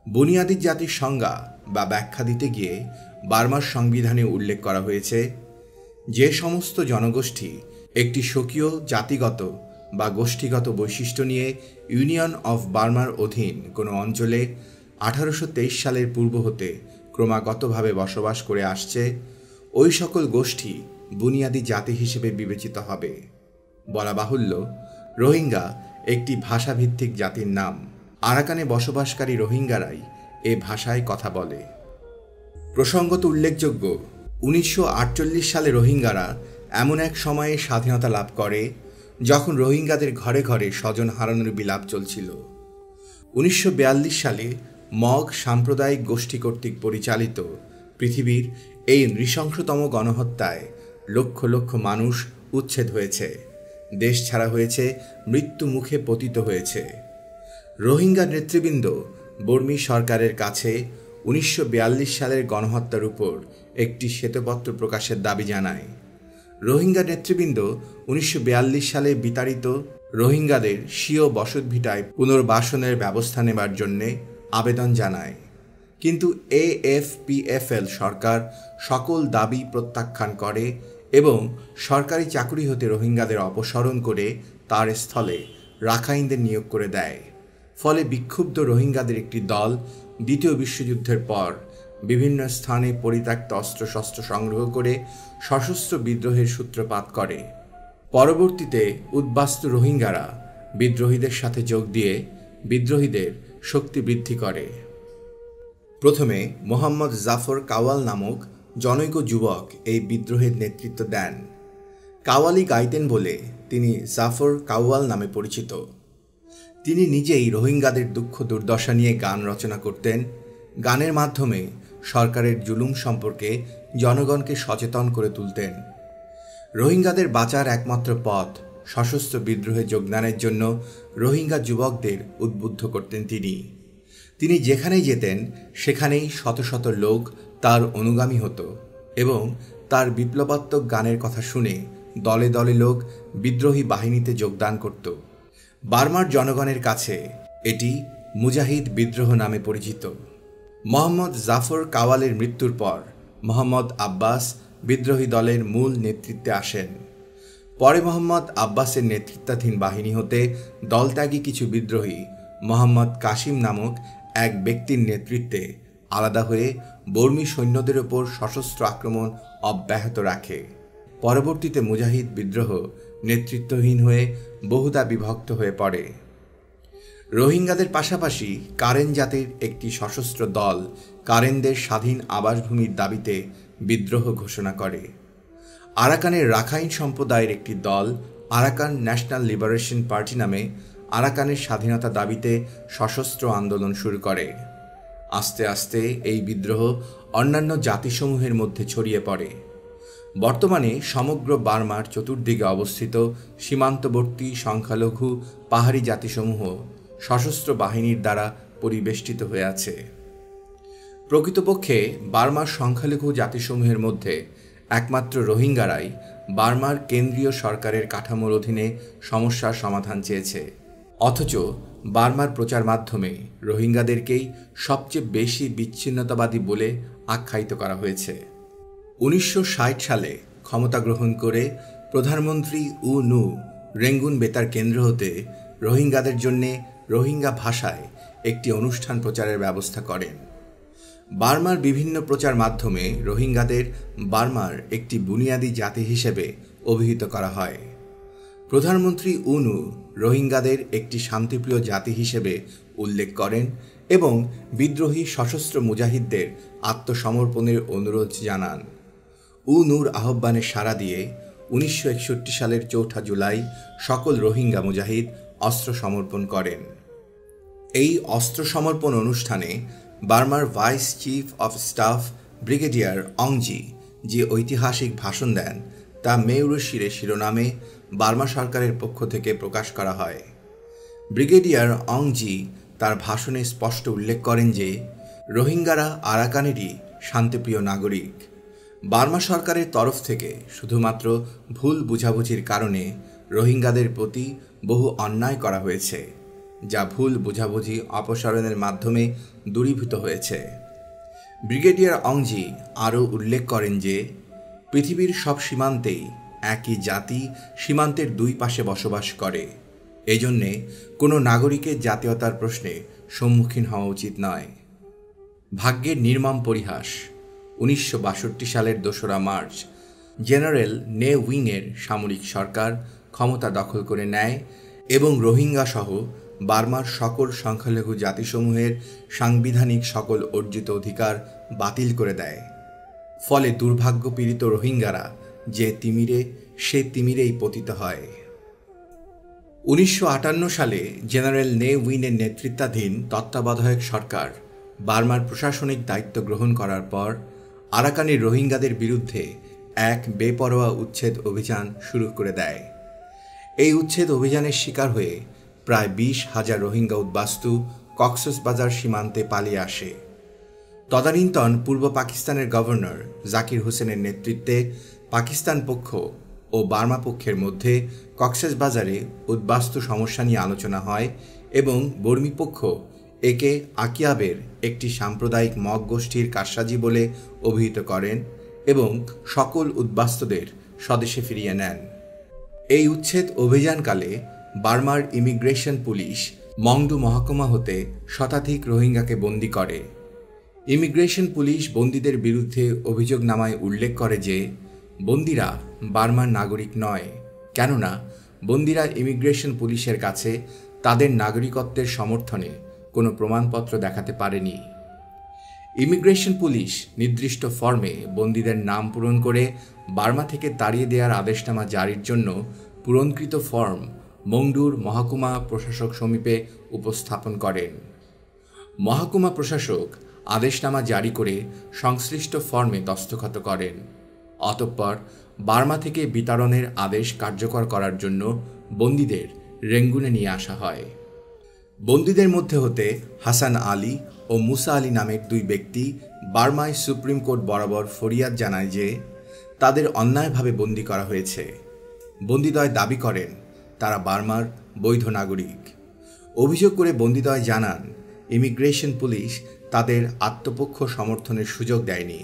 বুনিয়াদী জাতির সংজ্ঞা বা ব্যাখ্যা দিতে গিয়ে বার্মার সংবিধানে উল্লেখ করা হয়েছে, যে সমস্ত জনগোষ্ঠী একটি স্বকীয় জাতিগত বা গোষ্ঠীগত বৈশিষ্ট্য নিয়ে ইউনিয়ন অফ বার্মার অধীন কোনো অঞ্চলে 1823 সালের পূর্ব হতে ক্রমাগতভাবে বসবাস করে আসছে, ওই সকল গোষ্ঠী বুনিয়াদী জাতি হিসেবে বিবেচিত হবে। বলা বাহুল্য, রোহিঙ্গা একটি ভাষাভিত্তিক জাতির নাম। আরাকানে বসবাসকারী রোহিঙ্গারাই এ ভাষায় কথা বলে। প্রসঙ্গত উল্লেখযোগ্য, 1948 সালে রোহিঙ্গারা এমন এক সময়ে স্বাধীনতা লাভ করে যখন রোহিঙ্গাদের ঘরে ঘরে স্বজন হারানোর বিলাপ চলছিল। 1942 সালে মগ সাম্প্রদায়িক গোষ্ঠী কর্তৃক পরিচালিত পৃথিবীর এই নৃশংসতম গণহত্যায় লক্ষ লক্ষ মানুষ উচ্ছেদ হয়েছে, দেশ ছাড়া হয়েছে, মৃত্যু মুখে পতিত হয়েছে। রোহিঙ্গা নেতৃবৃন্দ বর্মী সরকারের কাছে 1942 সালের গণহত্যার উপর একটি শ্বেতপত্র প্রকাশের দাবি জানায়। রোহিঙ্গা নেতৃবৃন্দ 1942 সালে বিতাড়িত রোহিঙ্গাদের স্বীয় বসতভিটায় পুনর্বাসনের ব্যবস্থা নেবার জন্যে আবেদন জানায়। কিন্তু AFPFL সরকার সকল দাবি প্রত্যাখ্যান করে এবং সরকারি চাকুরি হতে রোহিঙ্গাদের অপসারণ করে তার স্থলে রাখাইনদের নিয়োগ করে দেয়। ফলে বিক্ষুব্ধ রোহিঙ্গাদের একটি দল দ্বিতীয় বিশ্বযুদ্ধের পর বিভিন্ন স্থানে পরিত্যক্ত অস্ত্রশস্ত্র সংগ্রহ করে সশস্ত্র বিদ্রোহের সূত্রপাত করে। পরবর্তীতে উদ্বাস্তু রোহিঙ্গারা বিদ্রোহীদের সাথে যোগ দিয়ে বিদ্রোহীদের শক্তি বৃদ্ধি করে। প্রথমে মোহাম্মদ জাফর কাওয়াল নামক জনৈক যুবক এই বিদ্রোহের নেতৃত্ব দেন। কাওয়ালি গাইতেন বলে তিনি জাফর কাওয়াল নামে পরিচিত। তিনি নিজেই রোহিঙ্গাদের দুঃখ দুর্দশা নিয়ে গান রচনা করতেন। গানের মাধ্যমে সরকারের জুলুম সম্পর্কে জনগণকে সচেতন করে তুলতেন। রোহিঙ্গাদের বাঁচার একমাত্র পথ সশস্ত্র বিদ্রোহে যোগদানের জন্য রোহিঙ্গা যুবকদের উদ্বুদ্ধ করতেন তিনি যেখানেই যেতেন সেখানেই শত শত লোক তার অনুগামী হতো এবং তার বিপ্লবাত্মক গানের কথা শুনে দলে দলে লোক বিদ্রোহী বাহিনীতে যোগদান করত। বার্মার জনগণের কাছে এটি মুজাহিদ বিদ্রোহ নামে পরিচিত। মোহাম্মদ জাফর কাওয়ালের মৃত্যুর পর মোহাম্মদ আব্বাস বিদ্রোহী দলের মূল নেতৃত্বে আসেন। পরে মোহাম্মদ আব্বাসের নেতৃত্বাধীন বাহিনী হতে দলত্যাগী কিছু বিদ্রোহী মোহাম্মদ কাসিম নামক এক ব্যক্তির নেতৃত্বে আলাদা হয়ে বর্মী সৈন্যদের ওপর সশস্ত্র আক্রমণ অব্যাহত রাখে। পরবর্তীতে মুজাহিদ বিদ্রোহ নেতৃত্বহীন হয়ে বহুদা বিভক্ত হয়ে পড়ে। রোহিঙ্গাদের পাশাপাশি কারেন জাতির একটি সশস্ত্র দল কারেনদের স্বাধীন আবাসভূমির দাবিতে বিদ্রোহ ঘোষণা করে। আরাকানের রাখাইন সম্প্রদায়ের একটি দল আরাকান ন্যাশনাল লিবারেশন পার্টি নামে আরাকানের স্বাধীনতা দাবিতে সশস্ত্র আন্দোলন শুরু করে। আস্তে আস্তে এই বিদ্রোহ অন্যান্য জাতিসমূহের মধ্যে ছড়িয়ে পড়ে। বর্তমানে সমগ্র বার্মার চতুর্দিকে অবস্থিত সীমান্তবর্তী সংখ্যালঘু পাহাড়ি জাতিসমূহ সশস্ত্র বাহিনীর দ্বারা পরিবেষ্টিত হয়ে আছে। প্রকৃতপক্ষে বার্মার সংখ্যালঘু জাতিসমূহের মধ্যে একমাত্র রোহিঙ্গারাই বার্মার কেন্দ্রীয় সরকারের কাঠামোর অধীনে সমস্যার সমাধান চেয়েছে, অথচ বার্মার প্রচার মাধ্যমে রোহিঙ্গাদেরকেই সবচেয়ে বেশি বিচ্ছিন্নতাবাদী বলে আখ্যায়িত করা হয়েছে। 1960 সালে ক্ষমতা গ্রহণ করে প্রধানমন্ত্রী উ নু রেঙ্গুন বেতার কেন্দ্র হতে রোহিঙ্গাদের জন্যে রোহিঙ্গা ভাষায় একটি অনুষ্ঠান প্রচারের ব্যবস্থা করেন। বার্মার বিভিন্ন প্রচার মাধ্যমে রোহিঙ্গাদের বার্মার একটি বুনিয়াদী জাতি হিসেবে অভিহিত করা হয়। প্রধানমন্ত্রী উনু রোহিঙ্গাদের একটি শান্তিপ্রিয় জাতি হিসেবে উল্লেখ করেন এবং বিদ্রোহী সশস্ত্র মুজাহিদদের আত্মসমর্পণের অনুরোধ জানান। উনুর আহ্বানে সাড়া দিয়ে 1961 সালের 4 জুলাই সকল রোহিঙ্গা মুজাহিদ অস্ত্র সমর্পণ করেন। এই অস্ত্র সমর্পণ অনুষ্ঠানে বার্মার vice chief of staff brigadier Aung Gyi যে ঐতিহাসিক ভাষণ দেন তা মেয়ুরশিরে শিরোনামে বার্মা সরকারের পক্ষ থেকে প্রকাশ করা হয়। ব্রিগেডিয়ার অংজি তার ভাষণে স্পষ্ট উল্লেখ করেন যে রোহিঙ্গারা আরাকানেরই শান্তিপ্রিয় নাগরিক। বার্মা সরকারের তরফ থেকে শুধুমাত্র ভুল বুঝাবুঝির কারণে রোহিঙ্গাদের প্রতি বহু অন্যায় করা হয়েছে, যা ভুল বুঝাবুঝি অপসারণের মাধ্যমে দূরীভূত হয়েছে। ব্রিগেডিয়ার অংজি আরও উল্লেখ করেন যে পৃথিবীর সব সীমান্তেই একই জাতি সীমান্তের দুই পাশে বসবাস করে, এজন্যে কোনো নাগরিকের জাতীয়তার প্রশ্নে সম্মুখীন হওয়া উচিত নয়। ভাগ্যের নির্মম পরিহাস। 1962 সালের 2 মার্চ জেনারেল নে উইংয়ের সামরিক সরকার ক্ষমতা দখল করে নেয় এবং রোহিঙ্গা সহ বার্মার সকল সংখ্যালঘু জাতিসমূহের সাংবিধানিক সকল অর্জিত অধিকার বাতিল করে দেয়। ফলে দুর্ভাগ্যপীড়িত রোহিঙ্গারা যে তিমিরে সে তিমিরেই পতিত হয়। 1958 সালে জেনারেল নে উইনের নেতৃত্বাধীন তত্ত্বাবধায়ক সরকার বার্মার প্রশাসনিক দায়িত্ব গ্রহণ করার পর আরাকানের রোহিঙ্গাদের বিরুদ্ধে এক বেপরোয়া উচ্ছেদ অভিযান শুরু করে দেয়। এই উচ্ছেদ অভিযানের শিকার হয়ে প্রায় 20,000 রোহিঙ্গা উদ্বাস্তু কক্সবাজার সীমান্তে পালিয়ে আসে। তদানীন্তন পূর্ব পাকিস্তানের গভর্নর জাকির হোসেনের নেতৃত্বে পাকিস্তান পক্ষ ও বার্মা পক্ষের মধ্যে কক্সবাজারে উদ্বাস্তু সমস্যা নিয়ে আলোচনা হয় এবং বর্মী পক্ষ একে আকিয়াবের একটি সাম্প্রদায়িক মগ গোষ্ঠীর কারসাজি বলে অভিহিত করেন এবং সকল উদ্বাস্তুদের স্বদেশে ফিরিয়ে নেন। এই উচ্ছেদ অভিযানকালে বার্মার ইমিগ্রেশন পুলিশ মংডু মহকুমা হতে শতাধিক রোহিঙ্গাকে বন্দী করে। ইমিগ্রেশন পুলিশ বন্দীদের বিরুদ্ধে অভিযোগনামায় উল্লেখ করে যে বন্দীরা বার্মার নাগরিক নয়, কেননা বন্দীরা ইমিগ্রেশন পুলিশের কাছে তাদের নাগরিকত্বের সমর্থনে কোনো প্রমাণপত্র দেখাতে পারেনি। ইমিগ্রেশন পুলিশ নির্দিষ্ট ফর্মে বন্দীদের নাম পূরণ করে বার্মা থেকে তাড়িয়ে দেওয়ার আদেশনামা জারির জন্য পূরণকৃত ফর্ম মংডুর মহকুমা প্রশাসক সমীপে উপস্থাপন করেন। মহকুমা প্রশাসক আদেশনামা জারি করে সংশ্লিষ্ট ফর্মে দস্তখত করেন। অতঃপর বার্মা থেকে বিতরণের আদেশ কার্যকর করার জন্য বন্দীদের রেঙ্গুনে নিয়ে আসা হয়। বন্দীদের মধ্যে হতে হাসান আলী ও মুসা আলী নামের 2 ব্যক্তি বার্মায় সুপ্রিম কোর্ট বরাবর ফরিয়াদ জানায় যে তাদের অন্যায়ভাবে বন্দী করা হয়েছে। বন্দীদ্বয় দাবি করেন তারা বার্মার বৈধ নাগরিক। অভিযোগ করে বন্দীদ্বয় জানান ইমিগ্রেশন পুলিশ তাদের আত্মপক্ষ সমর্থনের সুযোগ দেয়নি।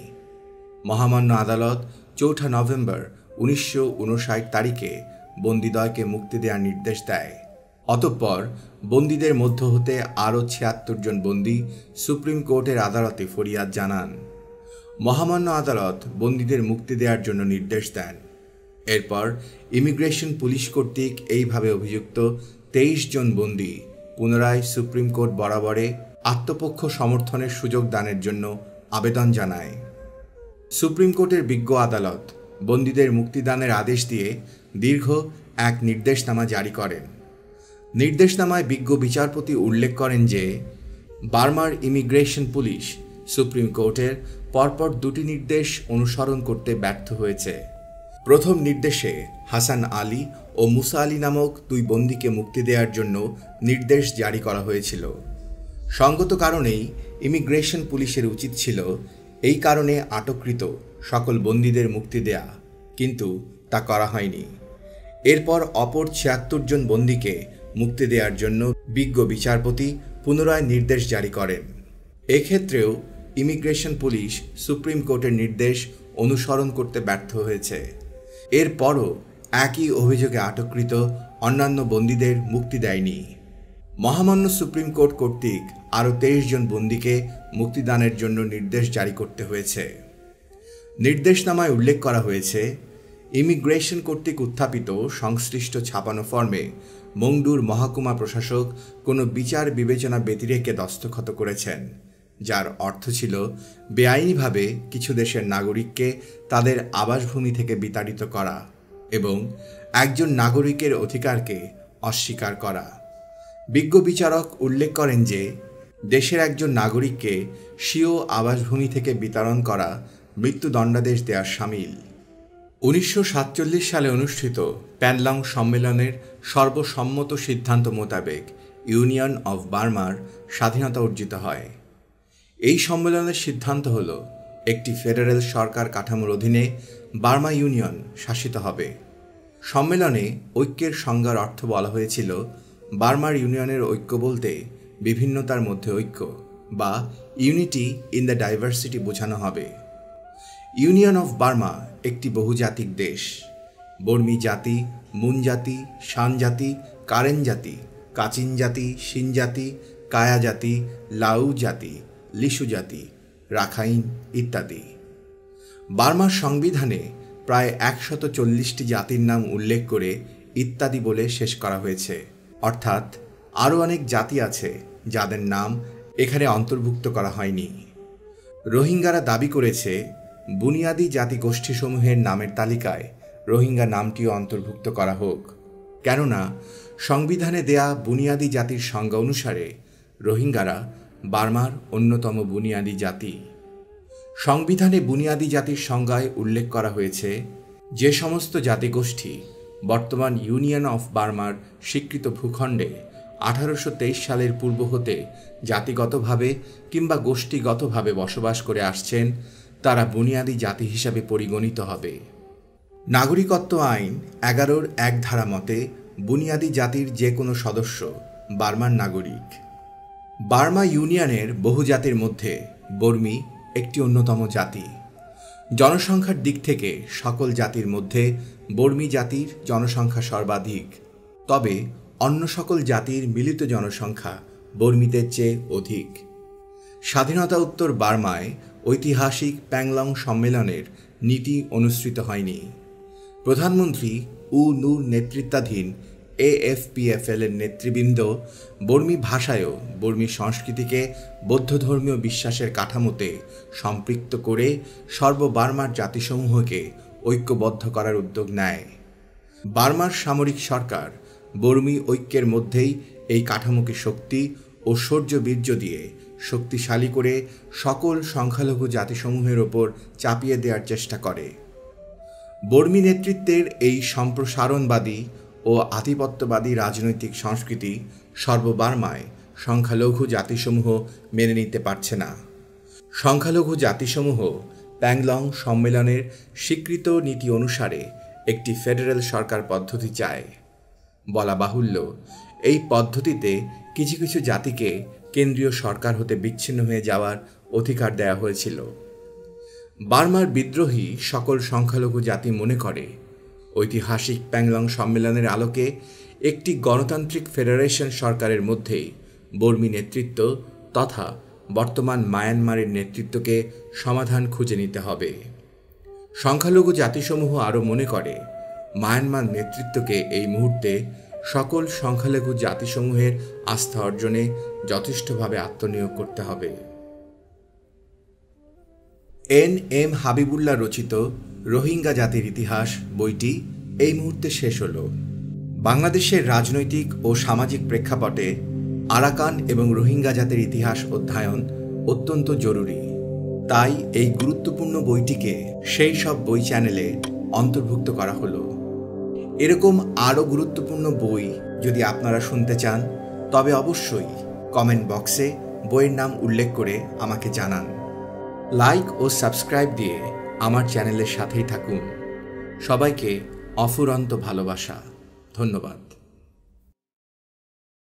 মহামান্য আদালত 4 নভেম্বর 1959 তারিখে বন্দীদ্বয়কে মুক্তি দেওয়ার নির্দেশ দেয়। অতঃপর বন্দীদের মধ্য হতে আরও 76 জন বন্দী সুপ্রিম কোর্টের আদালতে ফরিয়াদ জানান। মহামান্য আদালত বন্দীদের মুক্তি দেওয়ার জন্য নির্দেশ দেন। এরপর ইমিগ্রেশন পুলিশ কর্তৃক এইভাবে অভিযুক্ত 23 জন বন্দী পুনরায় সুপ্রিম কোর্ট বরাবরে আত্মপক্ষ সমর্থনের সুযোগ দানের জন্য আবেদন জানায়। সুপ্রিম কোর্টের বিজ্ঞ আদালত বন্দীদের মুক্তিদানের আদেশ দিয়ে দীর্ঘ এক নির্দেশনামা জারি করেন। নির্দেশনামায় বিজ্ঞ বিচারপতি উল্লেখ করেন যে বার্মার ইমিগ্রেশন পুলিশ সুপ্রিম কোর্টের পরপর দুটি নির্দেশ অনুসরণ করতে ব্যর্থ হয়েছে। প্রথম নির্দেশে হাসান আলী ও মুসা আলী নামক 2 বন্দীকে মুক্তি দেওয়ার জন্য নির্দেশ জারি করা হয়েছিল। সঙ্গত কারণেই ইমিগ্রেশন পুলিশের উচিত ছিল এই কারণে আটককৃত সকল বন্দীদের মুক্তি দেয়া, কিন্তু তা করা হয়নি। এরপর অপর 76 জন বন্দীকে মুক্তি দেওয়ার জন্য বিজ্ঞ বিচারপতি পুনরায় নির্দেশ জারি করেন। এক্ষেত্রেও ইমিগ্রেশন পুলিশ সুপ্রিম কোর্টের নির্দেশ অনুসরণ করতে ব্যর্থ হয়েছে। এরপরও একই অভিযোগে আটককৃত অন্যান্য বন্দীদের মুক্তি দেয়নি। মহামান্য সুপ্রিম কোর্ট কর্তৃক আরও 23 জন বন্দীকে মুক্তিদানের জন্য নির্দেশ জারি করতে হয়েছে। নির্দেশনামায় উল্লেখ করা হয়েছে, ইমিগ্রেশন কর্তৃক উত্থাপিত সংশ্লিষ্ট ছাপানো ফর্মে মংডুর মহকুমা প্রশাসক কোনো বিচার বিবেচনা ব্যতিরেকে দস্তখত করেছেন, যার অর্থ ছিল বেআইনিভাবে কিছু দেশের নাগরিককে তাদের আবাসভূমি থেকে বিতাড়িত করা এবং একজন নাগরিকের অধিকারকে অস্বীকার করা। বিজ্ঞ বিচারক উল্লেখ করেন যে দেশের একজন নাগরিককে স্বীয় আবাসভূমি থেকে বিতাড়ন করা মৃত্যুদণ্ডাদেশ দেওয়ার শামিল। 1947 সালে অনুষ্ঠিত প্যানলং সম্মেলনের সর্বসম্মত সিদ্ধান্ত মোতাবেক ইউনিয়ন অফ বার্মার স্বাধীনতা অর্জিত হয়। এই সম্মেলনের সিদ্ধান্ত হল একটি ফেডারেল সরকার কাঠামোর অধীনে বার্মা ইউনিয়ন শাসিত হবে। সম্মেলনে ঐক্যের সংজ্ঞার অর্থ বলা হয়েছিল, বার্মার ইউনিয়নের ঐক্য বলতে বিভিন্নতার মধ্যে ঐক্য বা ইউনিটি ইন দ্য ডাইভার্সিটি বোঝানো হবে। ইউনিয়ন অফ বার্মা একটি বহুজাতিক দেশ। বর্মী জাতি, মুন জাতি, শান জাতি, কারেন জাতি, কাচিন জাতি, শিন জাতি, কায়া জাতি, লাউ জাতি, লিসু জাতি, রাখাইন ইত্যাদি। বার্মার সংবিধানে প্রায় 140টি জাতির নাম উল্লেখ করে ইত্যাদি বলে শেষ করা হয়েছে, অর্থাৎ আরও অনেক জাতি আছে যাদের নাম এখানে অন্তর্ভুক্ত করা হয়নি। রোহিঙ্গারা দাবি করেছে বুনিয়াদি জাতিগোষ্ঠীসমূহের নামের তালিকায় রোহিঙ্গা নামটিও অন্তর্ভুক্ত করা হোক, কেননা সংবিধানে দেয়া বুনিয়াদি জাতির সংজ্ঞা অনুসারে রোহিঙ্গারা বার্মার অন্যতম বুনিয়াদি জাতি। সংবিধানে বুনিয়াদি জাতির সংজ্ঞায় উল্লেখ করা হয়েছে, যে সমস্ত জাতিগোষ্ঠী বর্তমান ইউনিয়ন অফ বার্মার স্বীকৃত ভূখণ্ডে 1823 সালের পূর্ব হতে জাতিগতভাবে কিংবা গোষ্ঠীগতভাবে বসবাস করে আসছেন, তারা বুনিয়াদি জাতি হিসাবে পরিগণিত হবে। নাগরিকত্ব আইন 11-র 1 ধারা মতে বুনিয়াদি জাতির যে কোনো সদস্য বার্মার নাগরিক। বার্মা ইউনিয়নের বহু জাতির মধ্যে বর্মী একটি অন্যতম জাতি। জনসংখ্যার দিক থেকে সকল জাতির মধ্যে বর্মী জাতির জনসংখ্যা সর্বাধিক, তবে অন্য সকল জাতির মিলিত জনসংখ্যা বর্মীদের চেয়ে অধিক। স্বাধীনতা উত্তর বার্মায় ঐতিহাসিক প্যাংলং সম্মেলনের নীতি অনুসৃত হয়নি। প্রধানমন্ত্রী উ নূর নেতৃত্বাধীন AFPFL এর নেতৃবৃন্দ বর্মী ভাষায়ও বর্মী সংস্কৃতিকে বৌদ্ধ ধর্মীয় বিশ্বাসের কাঠামোতে সম্পৃক্ত করে সর্ববার্মার জাতিসমূহকে ঐক্যবদ্ধ করার উদ্যোগ নেয়। বার্মার সামরিক সরকার বর্মী ঐক্যের মধ্যেই এই কাঠামোকে শক্তি ও শৌর্য বীর্য দিয়ে শক্তিশালী করে সকল সংখ্যালঘু জাতিসমূহের ওপর চাপিয়ে দেওয়ার চেষ্টা করে। বর্মী নেতৃত্বের এই সম্প্রসারণবাদী ও আধিপত্যবাদী রাজনৈতিক সংস্কৃতি সর্ববার্মায় সংখ্যালঘু জাতিসমূহ মেনে নিতে পারছে না। সংখ্যালঘু জাতিসমূহ প্যাংলং সম্মেলনের স্বীকৃত নীতি অনুসারে একটি ফেডারেল সরকার পদ্ধতি চায়। বলা বাহুল্য, এই পদ্ধতিতে কিছু কিছু জাতিকে কেন্দ্রীয় সরকার হতে বিচ্ছিন্ন হয়ে যাওয়ার অধিকার দেওয়া হয়েছিল। বার্মার বিদ্রোহী সকল সংখ্যালঘু জাতি মনে করে ঐতিহাসিক প্যাংলং সম্মেলনের আলোকে একটি গণতান্ত্রিক ফেডারেশন সরকারের মধ্যেই বর্মী নেতৃত্ব তথা বর্তমান মায়ানমারের নেতৃত্বকে সমাধান খুঁজে নিতে হবে। সংখ্যালঘু জাতিসমূহ আরও মনে করে মায়ানমার নেতৃত্বকে এই মুহূর্তে সকল সংখ্যালঘু জাতিসমূহের আস্থা অর্জনে যথেষ্টভাবে আত্মনিয়োগ করতে হবে। NM হাবিবুল্লাহ রচিত রোহিঙ্গা জাতির ইতিহাস বইটি এই মুহূর্তে শেষ হল। বাংলাদেশের রাজনৈতিক ও সামাজিক প্রেক্ষাপটে আরাকান এবং রোহিঙ্গা জাতির ইতিহাস অধ্যয়ন অত্যন্ত জরুরি। তাই এই গুরুত্বপূর্ণ বইটিকে সেই সব বই চ্যানেলে অন্তর্ভুক্ত করা হলো। এরকম আরও গুরুত্বপূর্ণ বই যদি আপনারা শুনতে চান তবে অবশ্যই কমেন্ট বক্সে বইয়ের নাম উল্লেখ করে আমাকে জানান। লাইক ও সাবস্ক্রাইব দিয়ে আমার চ্যানেলের সাথেই থাকুন। সবাইকে অফুরন্ত ভালোবাসা। ধন্যবাদ।